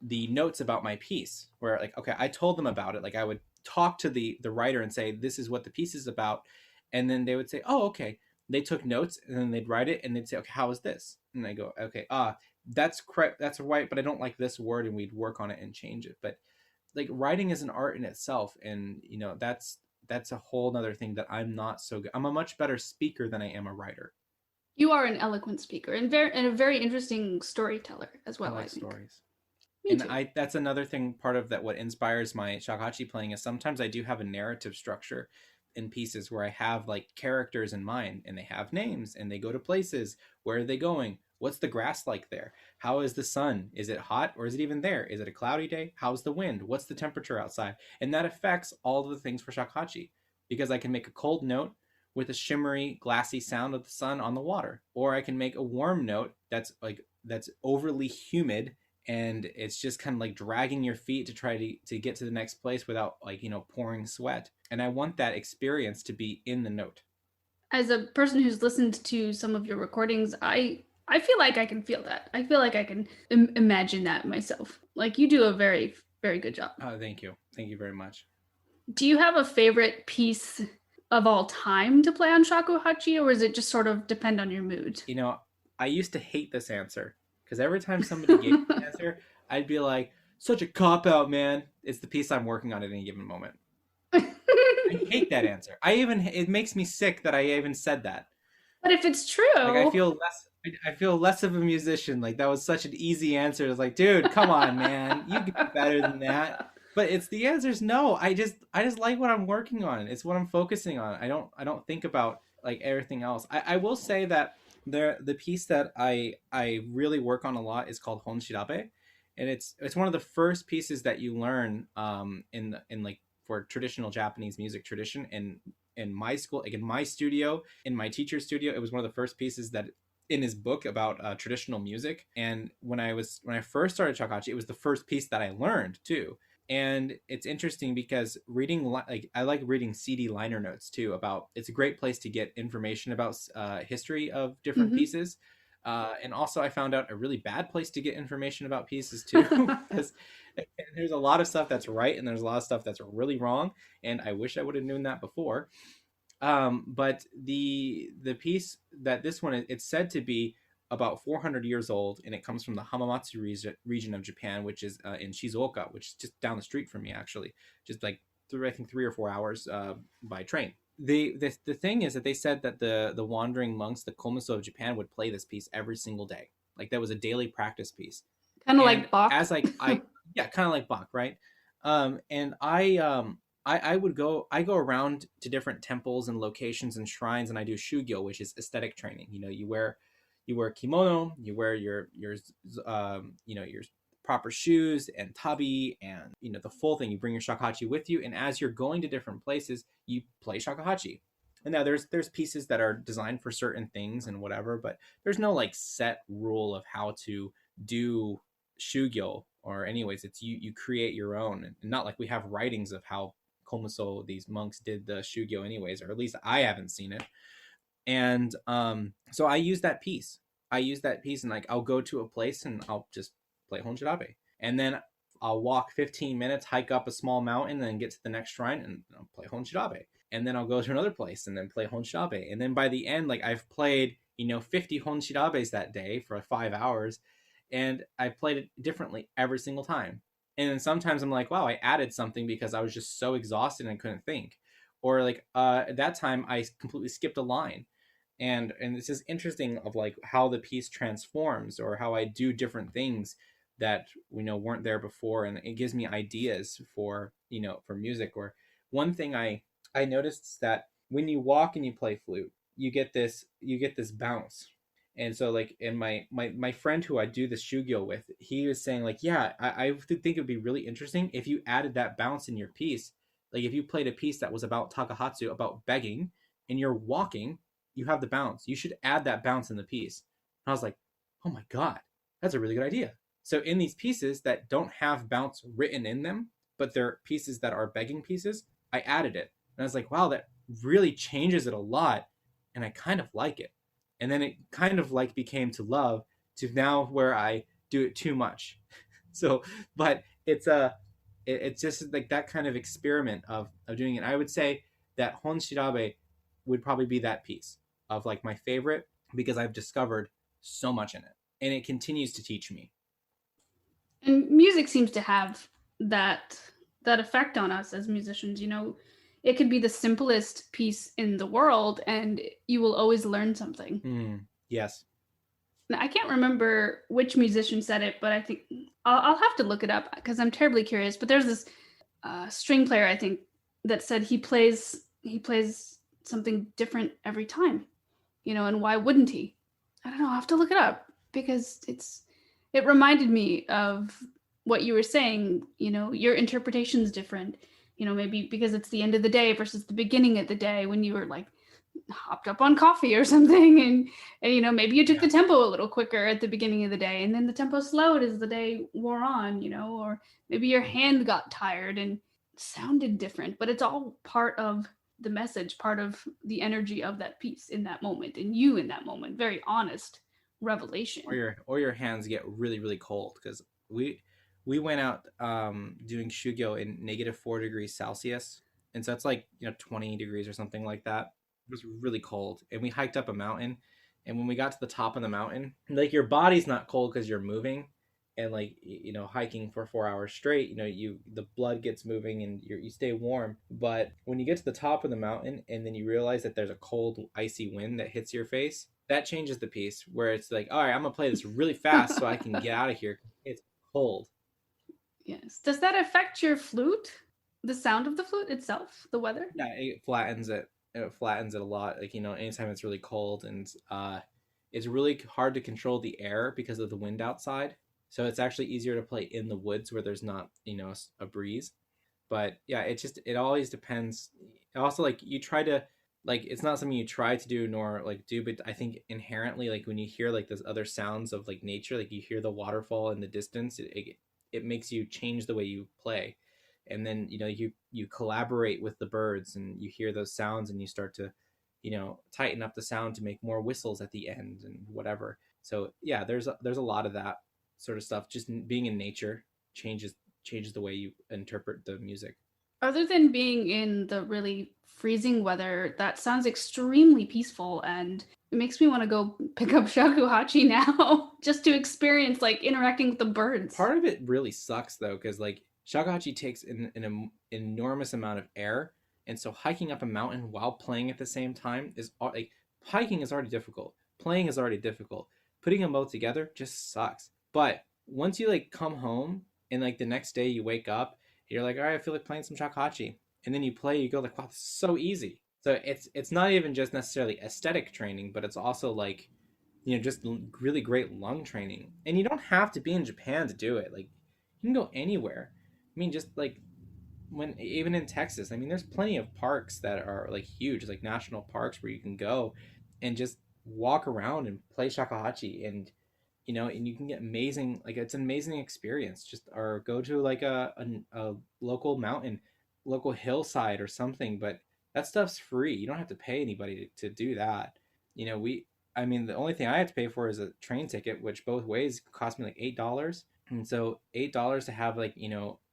notes about my piece. Where, like, okay, I told them about it. Like, I would talk to the writer and say, this is what the piece is about, and then they would say, oh, okay. They took notes, and then they'd write it, and they'd say, okay, how is this? And I go, okay, that's correct, that's right, but I don't like this word, and we'd work on it and change it. But like, writing is an art in itself, and you know, that's a whole nother thing that I'm not so good. I'm a much better speaker than I am a writer. You are an eloquent speaker and a very interesting storyteller as well. I like stories. Me too. That's another thing, part of that, what inspires my shakuhachi playing is sometimes I do have a narrative structure in pieces where I have like characters in mind, and they have names, and they go to places. Where are they going? What's the grass like there? How is the sun? Is it hot, or is it even there? Is it a cloudy day? How's the wind? What's the temperature outside? And that affects all of the things for shakuhachi, because I can make a cold note with a shimmery, glassy sound of the sun on the water. Or I can make a warm note that's overly humid, and it's just kind of like dragging your feet to try to get to the next place without, like, pouring sweat. And I want that experience to be in the note. As a person who's listened to some of your recordings, I feel like I can feel that. I feel like I can imagine that myself. Like, you do a very, very good job. Thank you. Thank you very much. Do you have a favorite piece of all time to play on shakuhachi, or does it just sort of depend on your mood? I used to hate this answer because every time somebody gave me an answer, I'd be like, such a cop-out, man. It's the piece I'm working on at any given moment. I hate that answer. It makes me sick that I even said that. But if it's true, like, I feel less of a musician. Like, that was such an easy answer. It's like, dude, come on, man. You can do better than that. But the answer's no. I just like what I'm working on. It's what I'm focusing on. I don't think about like everything else. I will say that the piece that I really work on a lot is called Honshirabe, and it's one of the first pieces that you learn in like for traditional Japanese music tradition. In my school, like in my studio, in my teacher's studio, it was one of the first pieces that in his book about traditional music. And when I first started shakuhachi, it was the first piece that I learned too. And it's interesting because I like reading CD liner notes too. It's a great place to get information about history of different pieces. And also I found out a really bad place to get information about pieces too, because there's a lot of stuff that's right and there's a lot of stuff that's really wrong. And I wish I would have known that before. But the piece that this one, it's said to be about 400 years old, and it comes from the Hamamatsu region of Japan, which is in Shizuoka, which is just down the street from me, actually, just like I think 3 or 4 hours by train. The thing is that they said that the wandering monks, the komuso of Japan, would play this piece every single day. Like, that was a daily practice piece. Kind of like Bach. Yeah, kind of like Bach, right? And I go around to different temples and locations and shrines, and I do shugyo, which is aesthetic training. You wear kimono, you wear your proper shoes and tabi, and the full thing. You bring your shakuhachi with you, and as you're going to different places, you play shakuhachi. And now there's pieces that are designed for certain things and whatever, but there's no like set rule of how to do shugyo, or anyways, it's you create your own. And not like we have writings of how komuso, these monks, did the shugyo anyways, or at least I haven't seen it. And so I use that piece, and like I'll go to a place and I'll just play Honshirabe, and then I'll walk 15 minutes, hike up a small mountain, and then get to the next shrine and I'll play Honshirabe, and then I'll go to another place and then play Honshirabe, and then by the end, like, I've played 50 Honshirabes that day for 5 hours, and I played it differently every single time. And then sometimes I'm like, wow, I added something because I was just so exhausted and I couldn't think. Or like at that time I completely skipped a line. And it's just interesting of like how the piece transforms, or how I do different things that weren't there before, and it gives me ideas for for music. Or one thing I noticed is that when you walk and you play flute, you get this bounce. And so like, and my friend who I do the shugyo with, he was saying like, yeah, I think it would be really interesting if you added that bounce in your piece. Like, if you played a piece that was about takahatsu, about begging, and you're walking, you have the bounce. You should add that bounce in the piece. And I was like, oh my God, that's a really good idea. So in these pieces that don't have bounce written in them, but they're pieces that are begging pieces, I added it. And I was like, wow, that really changes it a lot. And I kind of like it. And then it kind of like became to love, to now where I do it too much. So, but it's just like that kind of experiment of doing it. I would say that Honshirabe would probably be that piece of like my favorite, because I've discovered so much in it, and it continues to teach me. And music seems to have that effect on us as musicians. It could be the simplest piece in the world, and you will always learn something. Yes. I can't remember which musician said it, but I think I'll have to look it up because I'm terribly curious. But there's this string player, I think, that said he plays something different every time, and why wouldn't he? I don't know. I'll have to look it up because it reminded me of what you were saying. Your interpretation's different. Maybe because it's the end of the day versus the beginning of the day when you were like hopped up on coffee or something, and maybe you took the tempo a little quicker at the beginning of the day, and then the tempo slowed as the day wore on, or maybe your hand got tired and sounded different, but it's all part of the message, part of the energy of that piece in that moment, and you in that moment. Very honest revelation. Or your hands get really, really cold, because we went out doing shugyo in -4 degrees Celsius, and so it's like 20 degrees or something like that. It was really cold, and we hiked up a mountain, and when we got to the top of the mountain, like, your body's not cold because you're moving, and like, hiking for 4 hours straight, the blood gets moving and you stay warm. But when you get to the top of the mountain and then you realize that there's a cold icy wind that hits your face, that changes the piece, where it's like, all right, I'm gonna play this really fast so I can get out of here. It's cold. Yes. Does that affect your flute? The sound of the flute itself? The weather? Yeah, it flattens it. It flattens it a lot. Like, anytime it's really cold, and it's really hard to control the air because of the wind outside. So it's actually easier to play in the woods where there's not, a breeze. But yeah, it always depends. Also, like, you try to, like, it's not something you try to do nor like do, but I think inherently, like, when you hear like those other sounds of like nature, like you hear the waterfall in the distance, it makes you change the way you play. And then you collaborate with the birds and you hear those sounds and you start to tighten up the sound to make more whistles at the end and whatever. So yeah, there's a lot of that sort of stuff. Just being in nature changes the way you interpret the music. Other than being in the really freezing weather, that sounds extremely peaceful, and it makes me want to go pick up Shakuhatchi now just to experience like interacting with the birds. Part of it really sucks though, because like Shakuhatchi takes an enormous amount of air, and so hiking up a mountain while playing at the same time is like, hiking is already difficult, playing is already difficult, putting them both together just sucks. But once you like come home and like the next day you wake up, you're like, all right, I feel like playing some Shakuhatchi, and then you play, you go like, wow, this is so easy. So it's not even just necessarily aesthetic training, but it's also like, just really great lung training. And you don't have to be in Japan to do it. Like, you can go anywhere. I mean, just like even in Texas, I mean, there's plenty of parks that are like huge, like national parks, where you can go and just walk around and play Shakuhatchi, and you can get amazing, like, it's an amazing experience. Just, or go to like a local mountain, local hillside or something, but that stuff's free. You don't have to pay anybody to do that. I mean, the only thing I have to pay for is a train ticket, which both ways cost me like $8. And so $8 to have like,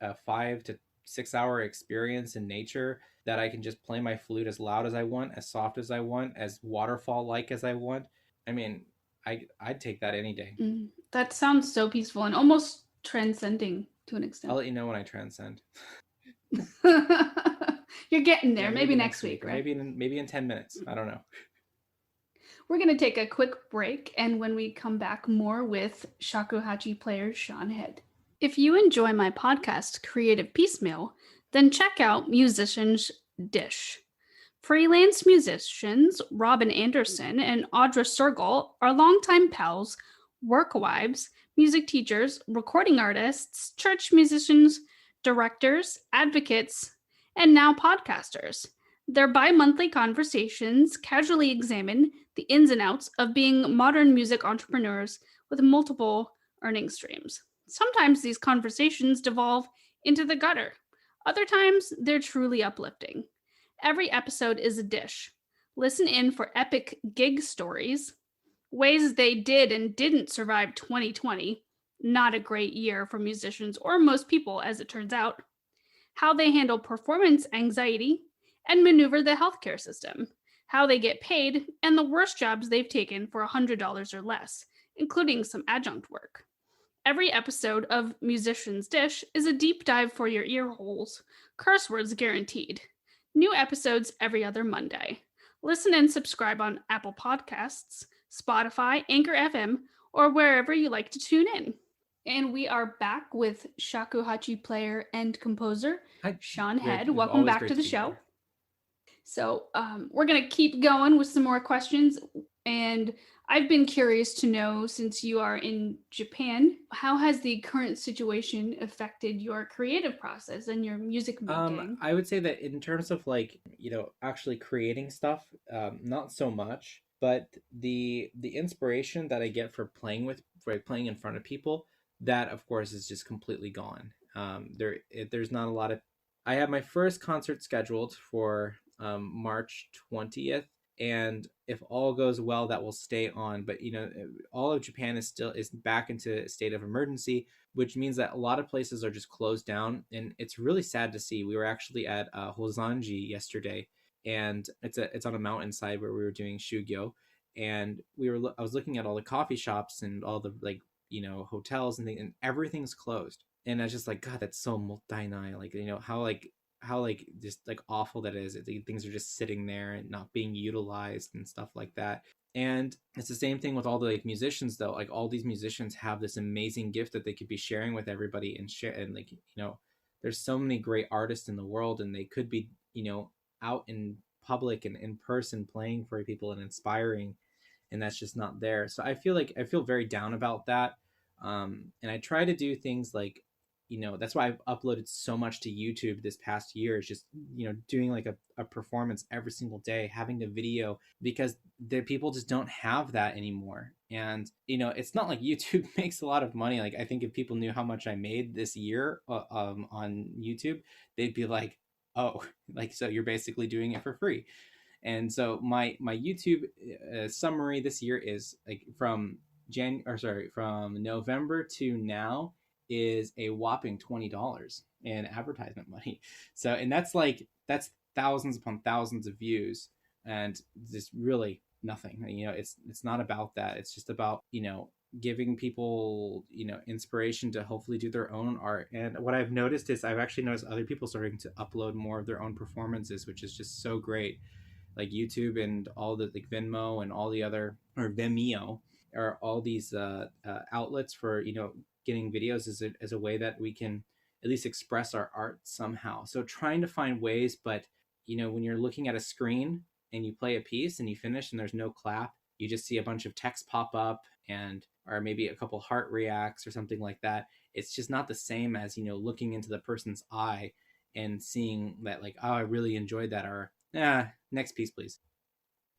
a 5 to 6 hour experience in nature, that I can just play my flute as loud as I want, as soft as I want, as waterfall like as I want. I mean, I'd take that any day. That sounds so peaceful and almost transcending to an extent. I'll let you know when I transcend. You're getting there. Yeah, maybe next week, right? Maybe in 10 minutes. I don't know. We're going to take a quick break, and when we come back, more with Shakuhatchi player Shawn Head. If you enjoy my podcast, Creative Piecemeal, then check out Musician's Dish. Freelance musicians Robin Anderson and Audra Sergel are longtime pals, work wives, music teachers, recording artists, church musicians, directors, advocates, and now podcasters. Their bi-monthly conversations casually examine the ins and outs of being modern music entrepreneurs with multiple earning streams. Sometimes these conversations devolve into the gutter. Other times, they're truly uplifting. Every episode is a dish. Listen in for epic gig stories, ways they did and didn't survive 2020, not a great year for musicians or most people as it turns out, how they handle performance anxiety and maneuver the healthcare system, how they get paid, and the worst jobs they've taken for $100 or less, including some adjunct work. Every episode of Musician's Dish is a deep dive for your ear holes, curse words guaranteed. New episodes every other Monday. Listen and subscribe on Apple Podcasts, Spotify, Anchor FM, or wherever you like to tune in. And we are back with Shakuhatchi player and composer, Shawn Head. Welcome back to the show. So we're going to keep going with some more questions. And I've been curious to know, since you are in Japan, how has the current situation affected your creative process and your music making? I would say that in terms of like, actually creating stuff, not so much, but the inspiration that I get for playing in front of people, that of course is just completely gone. There's not a lot of. I have my first concert scheduled for March 20th, and if all goes well, that will stay on. But all of Japan is back into a state of emergency, which means that a lot of places are just closed down, and it's really sad to see. We were actually at Hozanji yesterday, and it's on a mountainside where we were doing shugyo, and I was looking at all the coffee shops and all the like hotels and things, and everything's closed. And I was just like, God, that's so mottainai. Like how like just like awful that is. Things are just sitting there and not being utilized and stuff like that. And it's the same thing with all the like musicians though. Like all these musicians have this amazing gift that they could be sharing with everybody, and share, and like there's so many great artists in the world, and they could be out in public and in person playing for people and inspiring, and that's just not there. So I feel very down about that. And I try to do things like, that's why I've uploaded so much to YouTube this past year, is just doing like a performance every single day, having a video, because the people just don't have that anymore. And it's not like YouTube makes a lot of money. Like I think if people knew how much I made this year on YouTube, they'd be like, oh, like, so you're basically doing it for free. And so my YouTube summary this year is like from November to now is a whopping $20 in advertisement money. So, and that's thousands upon thousands of views, and just really nothing. It's not about that. It's just about giving people inspiration to hopefully do their own art. And what I've noticed is I've actually noticed other people starting to upload more of their own performances, which is just so great. Like YouTube and all the like Venmo and all the other, or Vimeo, are all these outlets for getting videos as a way that we can at least express our art somehow. So trying to find ways, but when you're looking at a screen and you play a piece and you finish and there's no clap, you just see a bunch of text pop up, and or maybe a couple heart reacts or something like that. It's just not the same as looking into the person's eye and seeing that, like, oh, I really enjoyed that, or next piece please.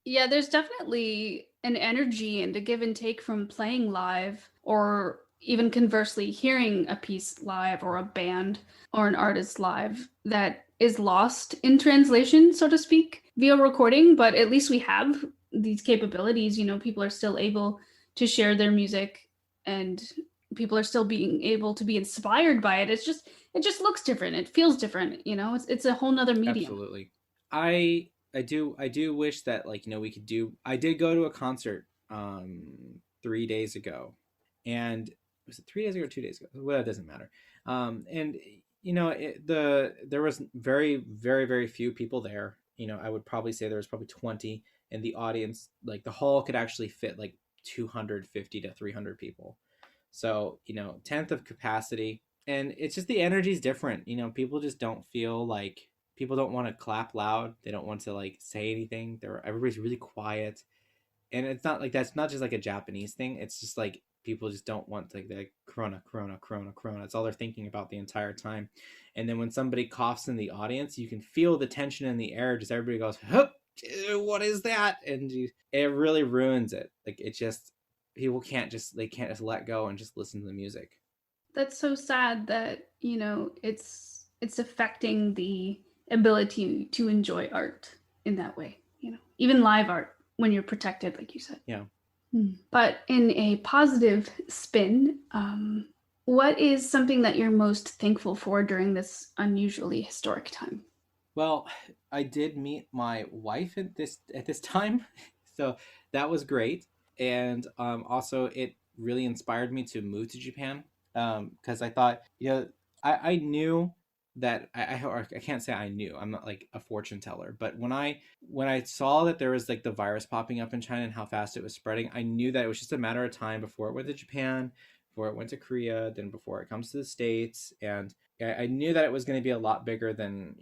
Yeah, there's definitely an energy and a give and take from playing live, or even conversely, hearing a piece live or a band or an artist live, that is lost in translation, so to speak, via recording. But at least we have these capabilities. People are still able to share their music, and people are still being able to be inspired by it. It just looks different. It feels different. It's a whole nother medium. Absolutely. I do wish that, like, we could do. I did go to a concert 3 days ago, and was it 3 days ago or 2 days ago? Well, it doesn't matter. And there was very, very, very few people there. I would probably say there was probably 20, and the audience, like the hall, could actually fit like 250 to 300 people. So tenth of capacity, and it's just the energy is different. People just don't feel like, people don't want to clap loud. They don't want to like say anything. Everybody's really quiet, and it's not like, that's not just like a Japanese thing. It's just like people just don't want, like, the corona, corona, corona, corona. That's all they're thinking about the entire time. And then when somebody coughs in the audience, you can feel the tension in the air. Just everybody goes, hup, what is that? And it really ruins it. Like, it just, people can't just let go and just listen to the music. That's so sad that it's affecting the ability to enjoy art in that way. Even live art, when you're protected, like you said. Yeah. But in a positive spin, what is something that you're most thankful for during this unusually historic time? Well, I did meet my wife at this time, so that was great. And also, it really inspired me to move to Japan, because I thought, I knew that I can't say I knew. I'm not like a fortune teller, but when I saw that there was like the virus popping up in China and how fast it was spreading, I knew that it was just a matter of time before it went to Japan, before it went to Korea, then before it comes to the States. And I knew that it was going to be a lot bigger than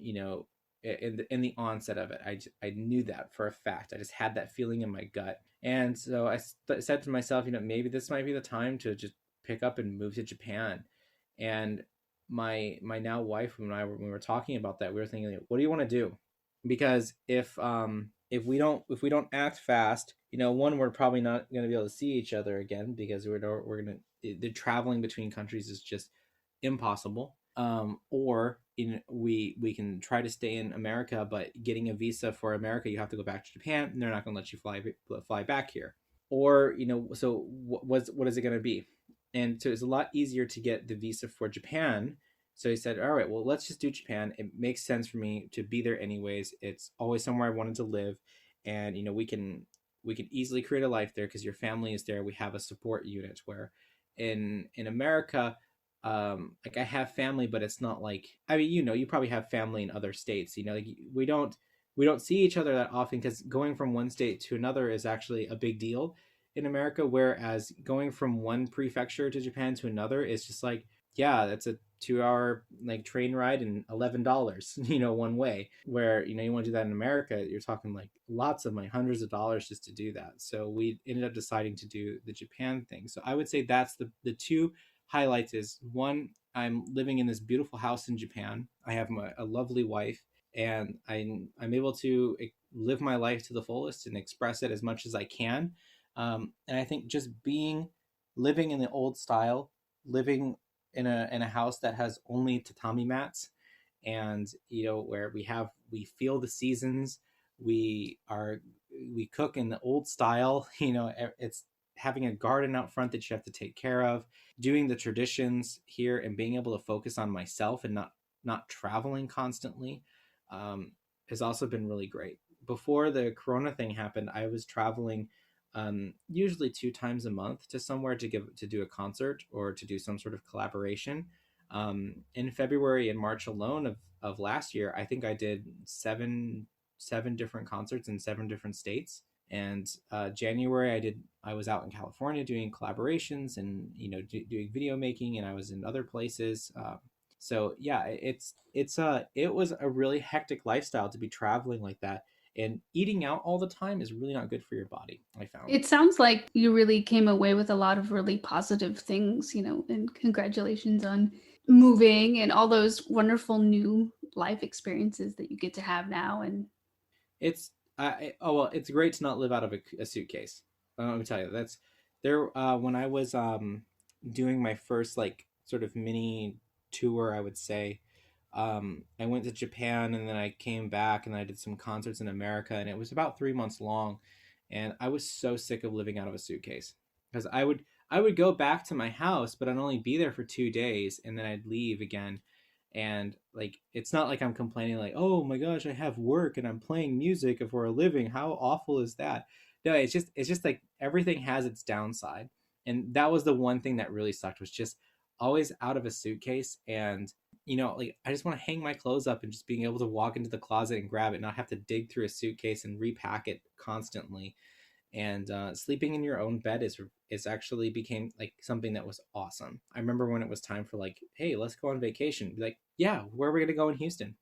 in the onset of it. I knew that for a fact. I just had that feeling in my gut. And so I said to myself, maybe this might be the time to just pick up and move to Japan. And my now wife and I, when we were talking about that, we were thinking, like, what do you want to do? Because if we don't act fast, one, we're probably not going to be able to see each other again, because we're going to, the traveling between countries is just impossible. Or we can try to stay in America, but getting a visa for America, you have to go back to Japan, and they're not going to let you fly back here. Or so what is it going to be? And so it's a lot easier to get the visa for Japan. So he said, all right, well, let's just do Japan. It makes sense for me to be there anyways. It's always somewhere I wanted to live, and we can easily create a life there because your family is there. We have a support unit. Where in America, like, I have family, but it's not like, I mean, you probably have family in other states. Like, we don't see each other that often, because going from one state to another is actually a big deal in America. Whereas going from one prefecture to Japan to another is just like, yeah, that's a 2-hour like train ride and $11, one way. Where you want to do that in America, you're talking like lots of money, hundreds of dollars just to do that. So we ended up deciding to do the Japan thing. So I would say that's the two highlights. Is one, I'm living in this beautiful house in Japan. I have a lovely wife, and I'm able to live my life to the fullest and express it as much as I can. And I think just living in the old style, living in a house that has only tatami mats, and where we feel the seasons, we cook in the old style. It's having a garden out front that you have to take care of, doing the traditions here, and being able to focus on myself and not traveling constantly, has also been really great. Before the Corona thing happened, I was traveling usually 2 times a month to somewhere to do a concert or to do some sort of collaboration. In February and March alone of last year, I think I did seven different concerts in 7 different states. And January, I was out in California doing collaborations and doing video making, and I was in other places. So yeah, it was a really hectic lifestyle to be traveling like that. And eating out all the time is really not good for your body, I found. It sounds like you really came away with a lot of really positive things, and congratulations on moving and all those wonderful new life experiences that you get to have now. And it's well, it's great to not live out of a suitcase. Let me tell you, that's there. When I was doing my first like sort of mini tour, I would say, I went to Japan, and then I came back, and I did some concerts in America, and it was about 3 months long. And I was so sick of living out of a suitcase, because I would go back to my house, but I'd only be there for 2 days, and then I'd leave again. And like, it's not like I'm complaining like, oh my gosh, I have work and I'm playing music for a living, how awful is that? No, it's just like everything has its downside. And that was the one thing that really sucked, was just always out of a suitcase. And like, I just want to hang my clothes up and just being able to walk into the closet and grab it, not have to dig through a suitcase and repack it constantly. And sleeping in your own bed is actually became like something that was awesome. I remember when it was time for like, hey, let's go on vacation. Be like, yeah, where are we gonna go in Houston?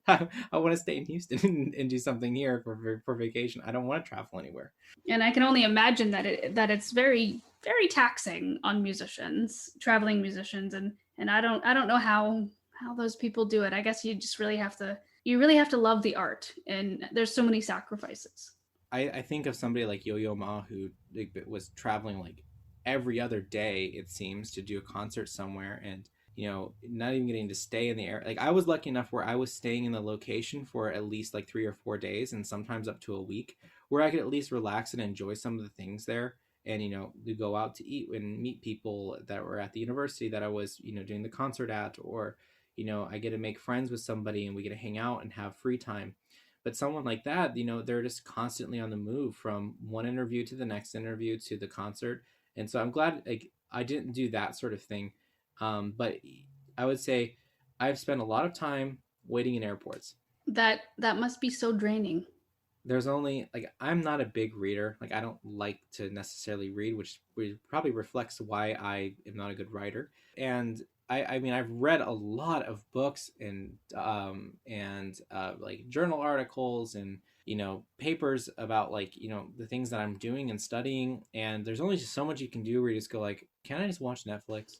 I want to stay in Houston and do something here for vacation. I don't want to travel anywhere. And I can only imagine that it's very, very taxing on musicians, traveling musicians, and I don't know how those people do it. I guess you really have to love the art, and there's so many sacrifices. I think of somebody like Yo-Yo Ma, who like, was traveling like every other day, it seems, to do a concert somewhere, and not even getting to stay in the air. Like, I was lucky enough where I was staying in the location for at least like 3 or 4 days, and sometimes up to a week, where I could at least relax and enjoy some of the things there. And to go out to eat and meet people that were at the university that I was doing the concert at, or I get to make friends with somebody and we get to hang out and have free time. But someone like that, they're just constantly on the move from one interview to the next interview to the concert. And so I'm glad like I didn't do that sort of thing. But I would say I've spent a lot of time waiting in airports. That must be so draining. There's only like, I'm not a big reader. Like, I don't like to necessarily read, which probably reflects why I am not a good writer. And I mean, I've read a lot of books and like journal articles and papers about like the things that I'm doing and studying, and there's only just so much you can do where you just go like, can I just watch Netflix?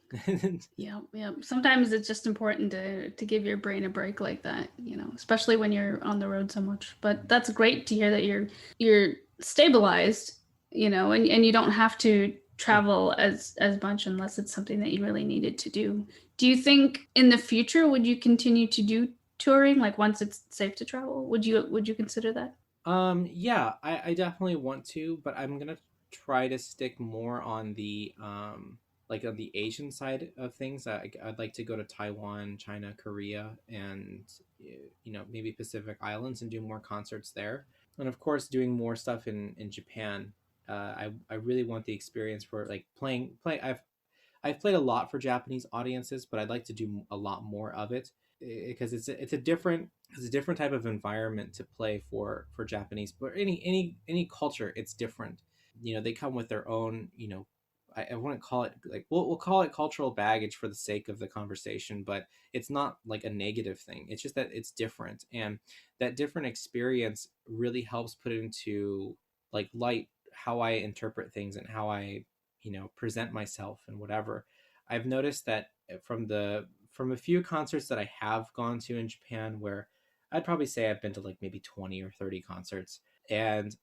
Yeah, yeah. Sometimes it's just important to give your brain a break like that, especially when you're on the road so much. But that's great to hear that you're stabilized, and you don't have to travel as much unless it's something that you really needed to do. Do you think in the future would you continue to do touring, like once it's safe to travel? Would you consider that? Yeah, I definitely want to, but I'm gonna try to stick more on the like on the Asian side of things. I'd like to go to Taiwan, China, Korea, and maybe Pacific Islands and do more concerts there. And of course, doing more stuff in Japan. I really want the experience for like play. I've played a lot for Japanese audiences, but I'd like to do a lot more of it because it's a different type of environment to play for Japanese, but any culture, it's different. They come with their own. I wouldn't call it like we'll call it cultural baggage for the sake of the conversation, but it's not like a negative thing. It's just that it's different, and that different experience really helps put into like light how I interpret things and how I present myself and whatever. I've noticed that from a few concerts that I have gone to in Japan, where I'd probably say I've been to like maybe 20 or 30 concerts, and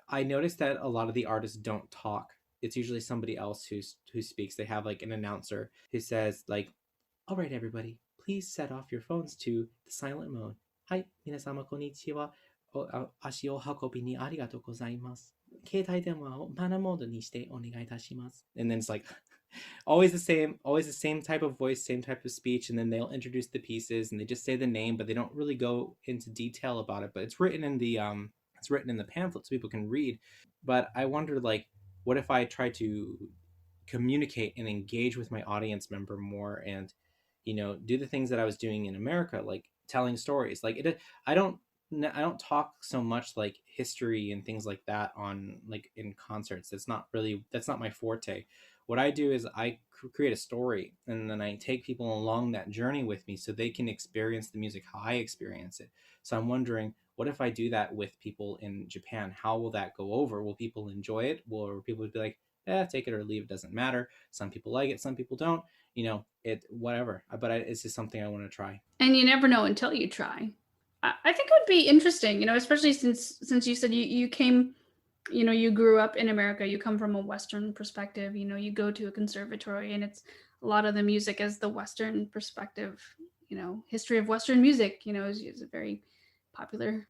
I noticed that a lot of the artists don't talk. It's usually somebody else who speaks. They have like an announcer who says like, all right, everybody, please set off your phones to the silent mode. Hi, 皆様こんにちは。足を運びにありがとうございます。携帯電話をマナーモードにしてお願いいたします。And then it's like always the same type of voice, same type of speech, and then they'll introduce the pieces and they just say the name, but they don't really go into detail about it. But it's written in the pamphlet so people can read. But I wondered like, what if I try to communicate and engage with my audience member more and do the things that I was doing in America, like telling stories. Like I don't talk so much like history and things like that on like in concerts. That's not my forte. What I do is I create a story and then I take people along that journey with me so they can experience the music how I experience it. So I'm wondering, what if I do that with people in Japan? How will that go over? Will people enjoy it? Will people be like, take it or leave, it doesn't matter. Some people like it, some people don't. It whatever. But it's just something I want to try. And you never know until you try. I think it would be interesting, especially since you said you came, you grew up in America, you come from a Western perspective, you go to a conservatory and it's a lot of the music as the Western perspective, history of Western music, is a very popular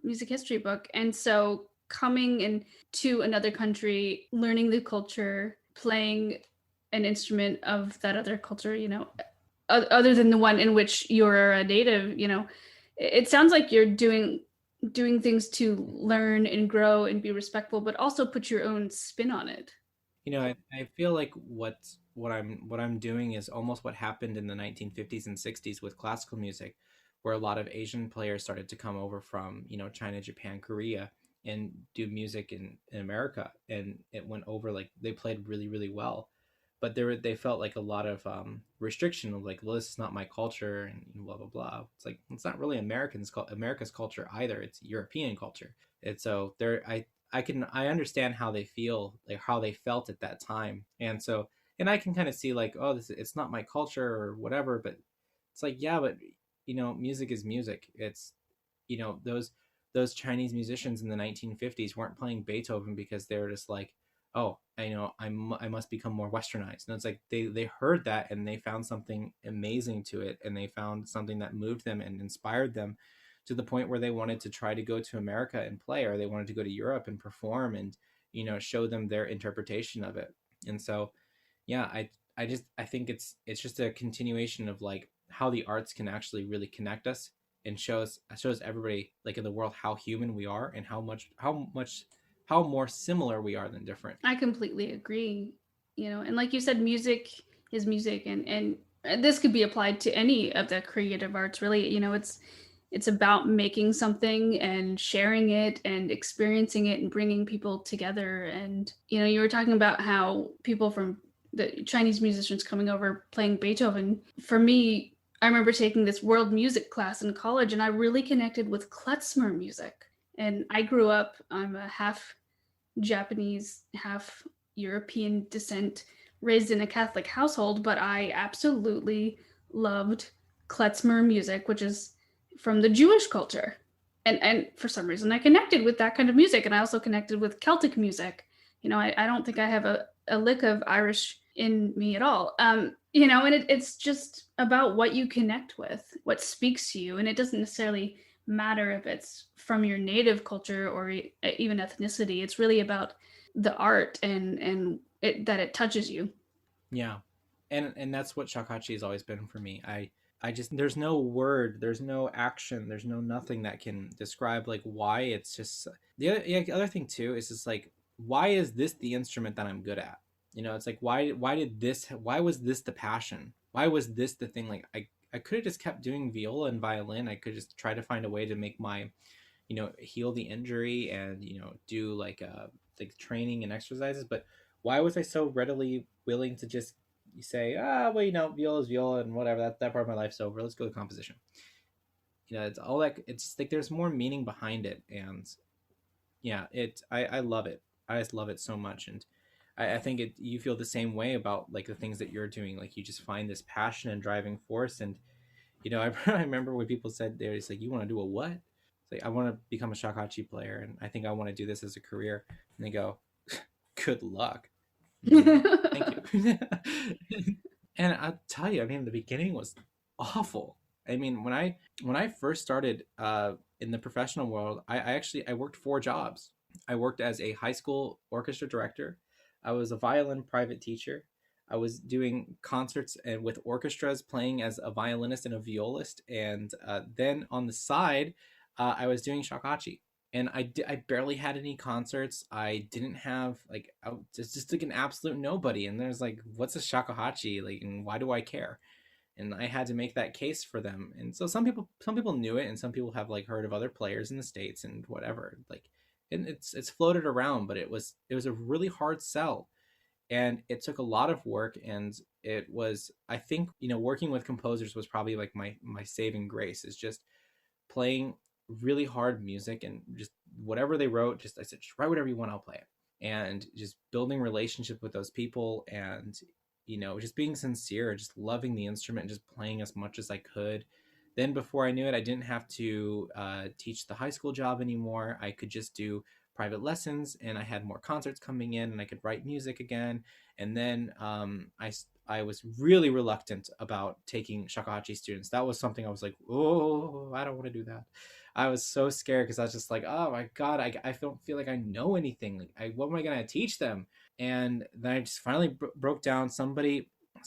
music history book. And so coming into another country, learning the culture, playing an instrument of that other culture, other than the one in which you're a native, it sounds like you're doing things to learn and grow and be respectful, but also put your own spin on it. I feel like what I'm doing is almost what happened in the 1950s and 60s with classical music, where a lot of Asian players started to come over from China, Japan, Korea, and do music in America, and it went over like they played really really well, but they felt like a lot of restriction of like, well, this is not my culture and blah blah blah. It's like it's not really America's culture either. It's European culture. And so I understand how they feel, like how they felt at that time, and I can kind of see like, oh, it's not my culture or whatever, but it's like, yeah, but music is music. It's those Chinese musicians in the 1950s weren't playing Beethoven because they were just like, oh, I must become more westernized. And it's like they heard that and they found something amazing to it, and they found something that moved them and inspired them to the point where they wanted to try to go to America and play, or they wanted to go to Europe and perform and show them their interpretation of it. And so yeah, I think it's just a continuation of like how the arts can actually really connect us and shows everybody like in the world how human we are and how more similar we are than different. I completely agree. And like you said, music is music, and this could be applied to any of the creative arts. Really, it's about making something and sharing it and experiencing it and bringing people together. And you were talking about how people from the Chinese musicians coming over playing Beethoven. For me, I remember taking this world music class in college, and I really connected with klezmer music. And I grew up, I'm a half Japanese, half European descent, raised in a Catholic household, but I absolutely loved klezmer music, which is from the Jewish culture. And for some reason, I connected with that kind of music. And I also connected with Celtic music. I don't think I have a lick of Irish in me at all. And it's just about what you connect with, what speaks to you. And it doesn't necessarily matter if it's from your native culture or even ethnicity. It's really about the art and that it touches you. Yeah. And that's what Shakuhatchi has always been for me. I just, there's no word, there's no action, there's no nothing that can describe like why. It's just the other thing too is just like, why is this the instrument that I'm good at? It's like, why was this the passion? Why was this the thing? Like I could have just kept doing viola and violin. I could just try to find a way to make my, heal the injury and, do like training and exercises. But why was I so readily willing to just say, well, viola is viola and whatever, that part of my life's over. Let's go to composition. It's all like, it's like there's more meaning behind it. And yeah, I love it. I just love it so much. And I think you feel the same way about like the things that you're doing. Like you just find this passion and driving force. And, I remember when people said they're just like, you want to do a what? It's like, I want to become a shakuhachi player. And I think I want to do this as a career. And they go, good luck. Thank you. And I'll tell you, I mean, the beginning was awful. I mean, when I first started in the professional world, I worked 4 jobs. I worked as a high school orchestra director. I was a violin private teacher. I was doing concerts and with orchestras, playing as a violinist and a violist, and then on the side, I was doing shakuhachi. And I barely had any concerts. I didn't have like, I was just like an absolute nobody. And there's like, what's a shakuhachi? Like, and why do I care? And I had to make that case for them. And so some people knew it, and some people have like heard of other players in the States and whatever. Like, and it's floated around, but it was a really hard sell, and it took a lot of work. And it was, I think, working with composers was probably like my saving grace, is just playing really hard music and just whatever they wrote. Just, I said, just write whatever you want, I'll play it. And just building relationship with those people, and just being sincere, just loving the instrument and just playing as much as I could. Then before I knew it, I didn't have to teach the high school job anymore. I could just do private lessons, and I had more concerts coming in, and I could write music again. And then I was really reluctant about taking shakuhachi students. That was something I was like, oh, I don't want to do that. I was so scared because I was just like, oh my god, I don't feel like I know anything. Like, what am I gonna teach them? And then I just finally broke down.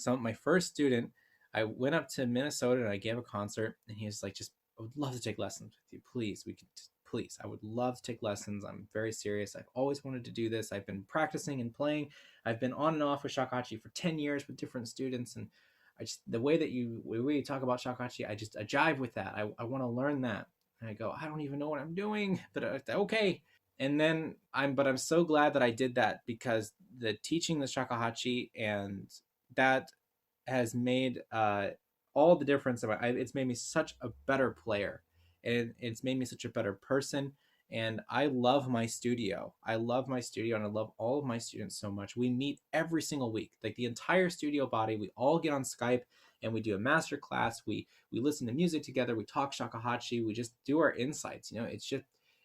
My first student, I went up to Minnesota and I gave a concert, and he was like, just, I would love to take lessons with you. Please, please, I would love to take lessons. I'm very serious. I've always wanted to do this. I've been practicing and playing. I've been on and off with shakuhachi for 10 years with different students. And the way you talk about shakuhachi, I jive with that. I want to learn that. And I go, I don't even know what I'm doing, but okay. And then I'm so glad that I did that, because the teaching the shakuhachi, and that has made all the difference. It's made me such a better player, and it's made me such a better person. And I love my studio. And I love all of my students so much. We meet every single week, like the entire studio body. We all get on Skype and we do a master class. We listen to music together. We talk shakuhachi. We just do our insights.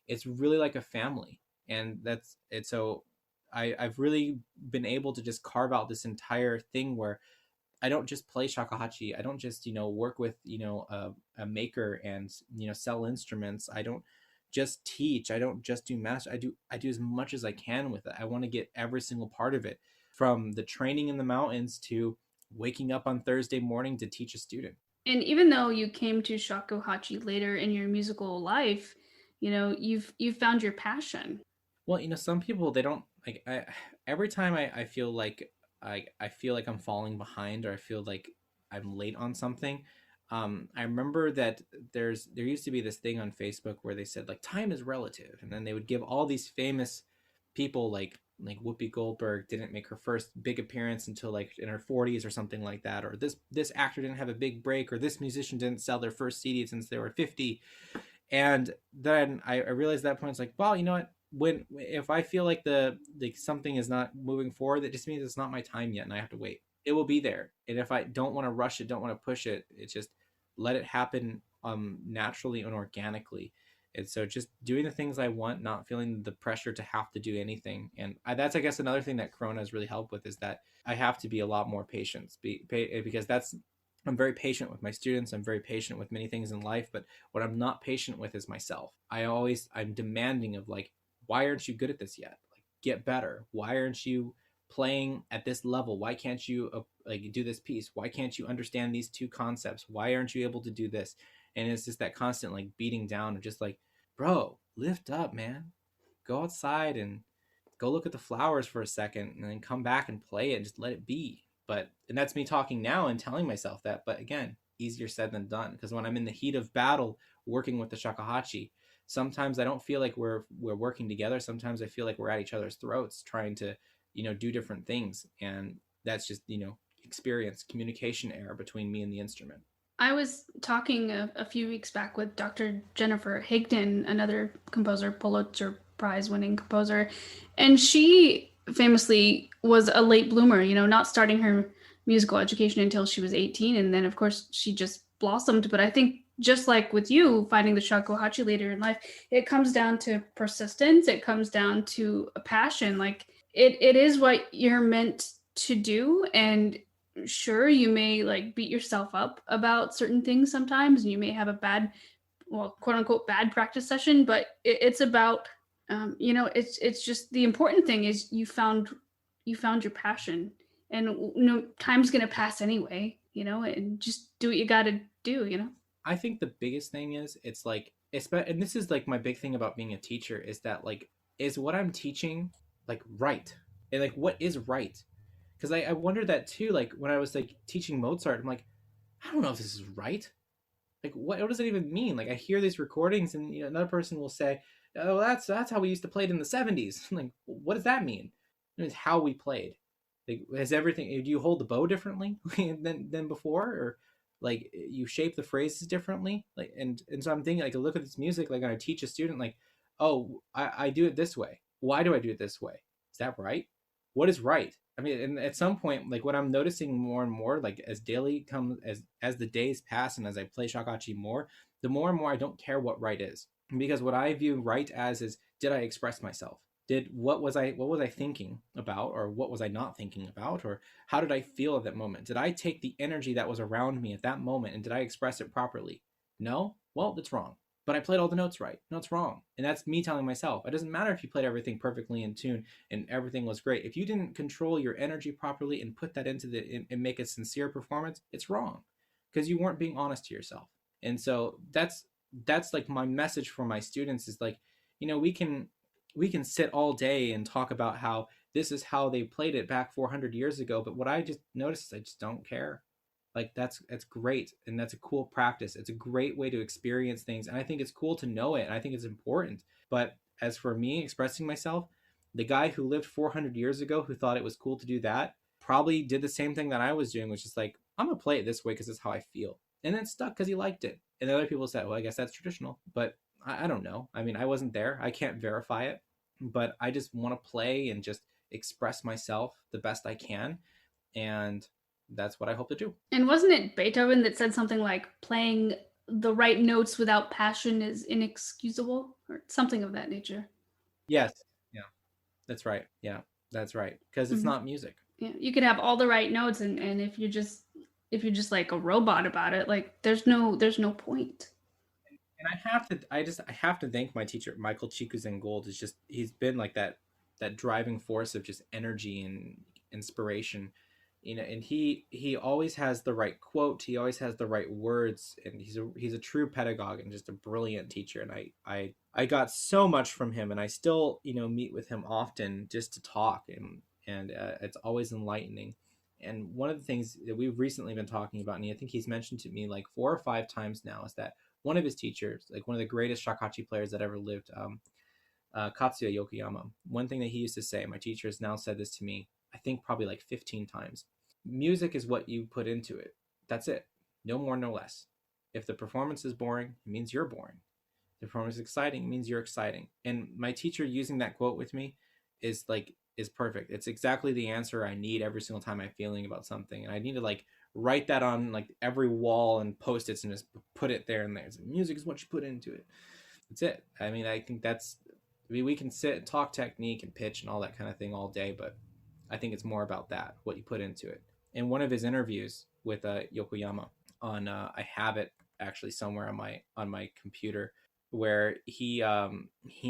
It's really like a family. And that's it. So I've really been able to just carve out this entire thing where I don't just play shakuhachi. I don't just, work with, a maker and, sell instruments. I don't just teach. I don't just do master. I do as much as I can with it. I want to get every single part of it, from the training in the mountains to waking up on Thursday morning to teach a student. And even though you came to shakuhachi later in your musical life, you've found your passion. Well, some people, they don't like, every time I feel like I feel like I'm falling behind, or I feel like I'm late on something. I remember that there used to be this thing on Facebook where they said like time is relative, and then they would give all these famous people like like Whoopi Goldberg didn't make her first big appearance until like in her 40s or something like that, or this actor didn't have a big break, or this musician didn't sell their first CD since they were 50. And then I realized at that point, it's like, well, you know what, when if I feel like the like something is not moving forward, that just means it's not my time yet and I have to wait. It will be there. And if I don't want to rush it, don't want to push it, it's just let it happen naturally and organically. And so just doing the things I want, not feeling the pressure to have to do anything. And that's, I guess, another thing that Corona has really helped with, is that I have to be a lot more patient, because I'm very patient with my students. I'm very patient with many things in life, but what I'm not patient with is myself. I'm demanding of, like, why aren't you good at this yet? Like, get better. Why aren't you playing at this level? Why can't you like do this piece? Why can't you understand these two concepts? Why aren't you able to do this? And it's just that constant like beating down of just like, bro, lift up, man. Go outside and go look at the flowers for a second and then come back and play it and just let it be. And that's me talking now and telling myself that. But again, easier said than done, because when I'm in the heat of battle working with the shakuhachi, sometimes I don't feel like we're working together. Sometimes I feel like we're at each other's throats trying to, do different things. And that's just, experience, communication error between me and the instrument. I was talking a few weeks back with Dr. Jennifer Higdon, another composer, Pulitzer Prize winning composer, and she famously was a late bloomer, not starting her musical education until she was 18. And then, of course, she just blossomed. But I think just like with you finding the shakuhachi later in life, it comes down to persistence. It comes down to a passion. Like it is what you're meant to do. And sure, you may like beat yourself up about certain things sometimes, and you may have a bad, well, quote unquote bad practice session, but it's about it's just, the important thing is you found your passion. And time's gonna pass anyway, and just do what you gotta do. I think the biggest thing is, it's like, and this is like my big thing about being a teacher, is that, like, is what I'm teaching like right? And like, what is right? Because I wonder that too. Like when I was like teaching Mozart, I'm like, I don't know if this is right. Like, what does it even mean? Like, I hear these recordings, and another person will say, "Oh, that's how we used to play it in the '70s." I'm like, what does that mean? It means how we played. Like, has everything? Do you hold the bow differently than before, or like you shape the phrases differently? Like, and so I'm thinking, like, I look at this music, like, when I teach a student, like, oh, I do it this way. Why do I do it this way? Is that right? What is right? I mean, and at some point, like, what I'm noticing more and more, like, as daily comes, as the days pass, and as I play shakuhachi more, the more and more I don't care what right is, because what I view right as is, did I express myself? What was I thinking about, or what was I not thinking about, or how did I feel at that moment? Did I take the energy that was around me at that moment, and did I express it properly? No? Well, that's wrong. But I played all the notes right. No, it's wrong. And that's me telling myself. It doesn't matter if you played everything perfectly in tune and everything was great. If you didn't control your energy properly and put that into and make a sincere performance, it's wrong, because you weren't being honest to yourself. And so that's like my message for my students, is like, we can sit all day and talk about how this is how they played it back 400 years ago. But what I just noticed is I just don't care. Like, that's great, and that's a cool practice. It's a great way to experience things, and I think it's cool to know it, and I think it's important. But as for me expressing myself, the guy who lived 400 years ago, who thought it was cool to do that, probably did the same thing that I was doing, which is like, I'm gonna play it this way because it's how I feel, and then stuck because he liked it. And other people said, well, I guess that's traditional, but I don't know. I mean, I wasn't there, I can't verify it, but I just want to play and just express myself the best I can, and that's what I hope to do. And wasn't it Beethoven that said something like playing the right notes without passion is inexcusable, or something of that nature? Yes. Yeah. That's right. Yeah. That's right. Because it's not music. Yeah, you could have all the right notes, and if you're just like a robot about it, like there's no point. And I have to thank my teacher, Michael Chikuzen-Gold. Is just, he's been like that driving force of just energy and inspiration. And he always has the right quote, he always has the right words, and he's a true pedagogue and just a brilliant teacher. And I got so much from him, and I still meet with him often just to talk, and it's always enlightening. And one of the things that we've recently been talking about, and I think he's mentioned to me like 4 or 5 times now, is that one of his teachers, like one of the greatest shakuhachi players that ever lived, Katsuya Yokoyama. One thing that he used to say, my teacher has now said this to me, I think probably like 15 times. Music is what you put into it. That's it. No more, no less. If the performance is boring, it means you're boring. If the performance is exciting, it means you're exciting. And my teacher using that quote with me is perfect. It's exactly the answer I need every single time I'm feeling about something. And I need to like write that on like every wall and post-its and just put it there and there. It's like, music is what you put into it. That's it. I mean, I think we can sit and talk technique and pitch and all that kind of thing all day, but I think it's more about that, what you put into it. In one of his interviews with Yokoyama on, I have it actually somewhere on my computer, where he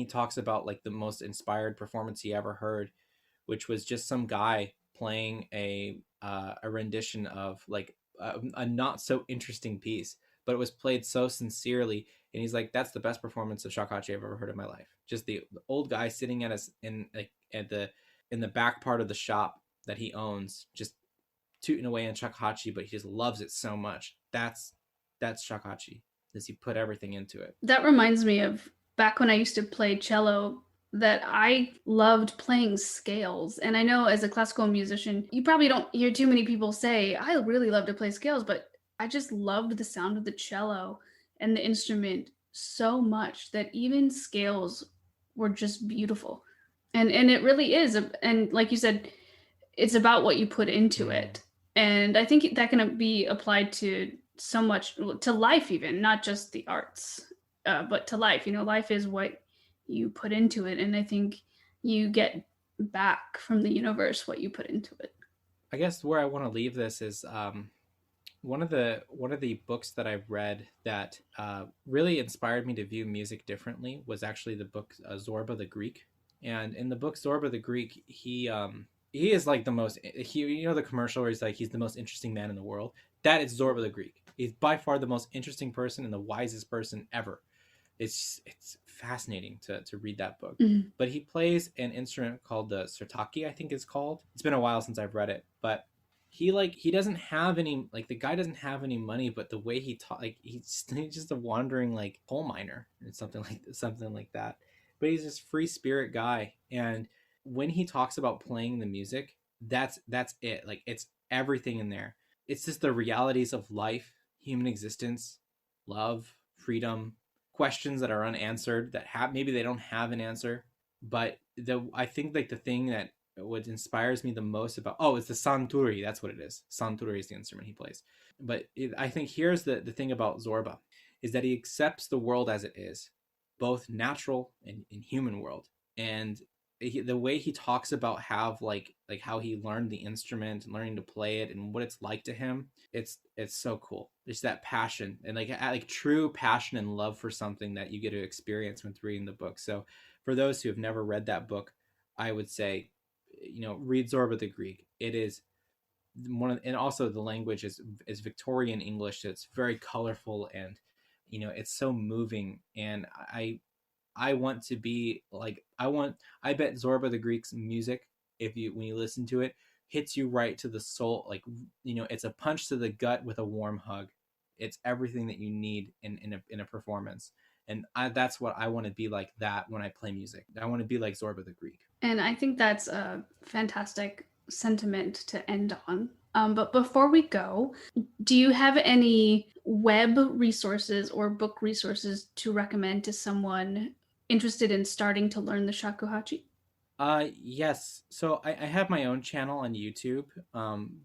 talks about like the most inspired performance he ever heard, which was just some guy playing a rendition of like a not so interesting piece, but it was played so sincerely. And he's like, that's the best performance of shakuhachi I've ever heard in my life. Just the old guy sitting at us in the back part of the shop that he owns, just tooting away in shakuhachi, but he just loves it so much. That's shakuhachi, is he put everything into it. That reminds me of back when I used to play cello, that I loved playing scales. And I know as a classical musician, you probably don't hear too many people say, I really love to play scales, but I just loved the sound of the cello and the instrument so much that even scales were just beautiful. And it really is. And like you said, it's about what you put into it. And I think that can be applied to so much, to life even, not just the arts, but to life. Life is what you put into it, and I think you get back from the universe what you put into it. I guess where I want to leave this is one of the books that I've read that really inspired me to view music differently was actually the book Zorba the Greek. And in the book Zorba the Greek, he is like the most, the commercial where he's like, he's the most interesting man in the world. That is Zorba the Greek. He's by far the most interesting person and the wisest person ever. It's fascinating to read that book. Mm-hmm. But he plays an instrument called the sirtaki, I think it's called. It's been a while since I've read it, but he doesn't have any, like, the guy doesn't have any money, but the way he taught, like, he's just a wandering like coal miner or something like that. But he's this free spirit guy, and when he talks about playing the music, that's it. Like, it's everything in there. It's just the realities of life, human existence, love, freedom, questions that are unanswered, that maybe they don't have an answer. But I think like the thing that what inspires me the most about, it's the santuri. That's what it is. Santuri is the instrument he plays. But I think here's the thing about Zorba, is that he accepts the world as it is, both natural and human world. And the way he talks about how how he learned the instrument and learning to play it and what it's like to him, it's so cool. It's that passion and like true passion and love for something that you get to experience when reading the book. So for those who have never read that book, I would say, read Zorba the Greek. It is and also the language is Victorian English. So it's very colorful and it's so moving. And I want to be like, I bet Zorba the Greek's music, when you listen to it, hits you right to the soul. Like, it's a punch to the gut with a warm hug. It's everything that you need in a performance. And that's what I want to be like that when I play music. I want to be like Zorba the Greek. And I think that's a fantastic sentiment to end on. But before we go, do you have any web resources or book resources to recommend to someone interested in starting to learn the shakuhachi? Yes. So I have my own channel on YouTube,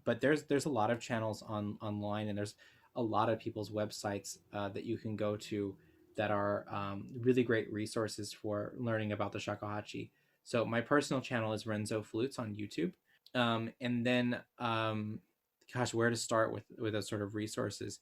but there's a lot of channels online, and there's a lot of people's websites that you can go to that are really great resources for learning about the shakuhachi. So my personal channel is Renzo Flutes on YouTube, and then where to start with those sort of resources?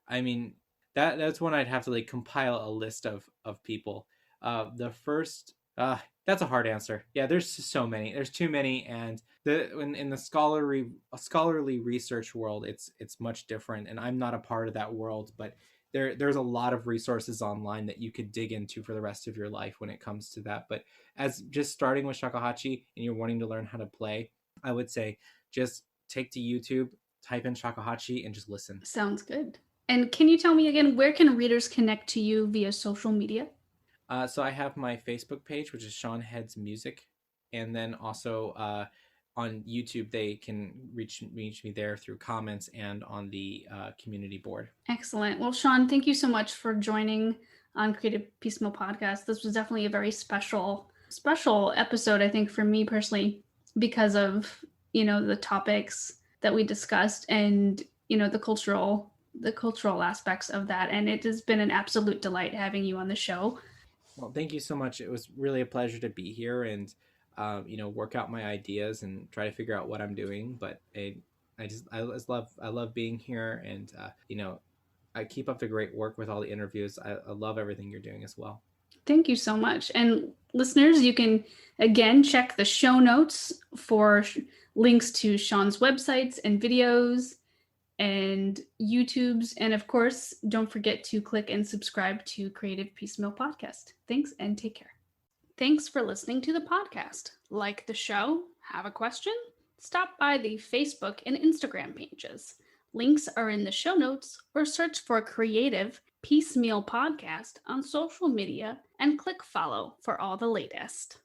I mean, that's when I'd have to like compile a list of people. The first, that's a hard answer. Yeah, there's so many. There's too many, and in the scholarly research world, it's much different. And I'm not a part of that world, but there's a lot of resources online that you could dig into for the rest of your life when it comes to that. But as just starting with shakuhachi and you're wanting to learn how to play, I would say just take to YouTube, type in shakuhachi, and just listen. Sounds good. And can you tell me again, where can readers connect to you via social media? So I have my Facebook page, which is Shawn Head's Music, and then also on YouTube they can reach me there through comments and on the community board. Excellent. Well, Shawn, thank you so much for joining on Creative Piecemeal Podcast. This was definitely a very special episode, I think, for me personally, because of the topics that we discussed and the cultural aspects of that. And it has been an absolute delight having you on the show. Well, thank you so much. It was really a pleasure to be here and work out my ideas and try to figure out what I'm doing. But I love being here, and I keep up the great work with all the interviews. I love everything you're doing as well. Thank you so much. And listeners, you can again check the show notes for links to Shawn's websites and videos and YouTube's. And of course, don't forget to click and subscribe to Creative Piecemeal Podcast. Thanks and take care. Thanks for listening to the podcast. Like the show? Have a question? Stop by the Facebook and Instagram pages. Links are in the show notes, or search for Creative Piecemeal Podcast on social media and click follow for all the latest.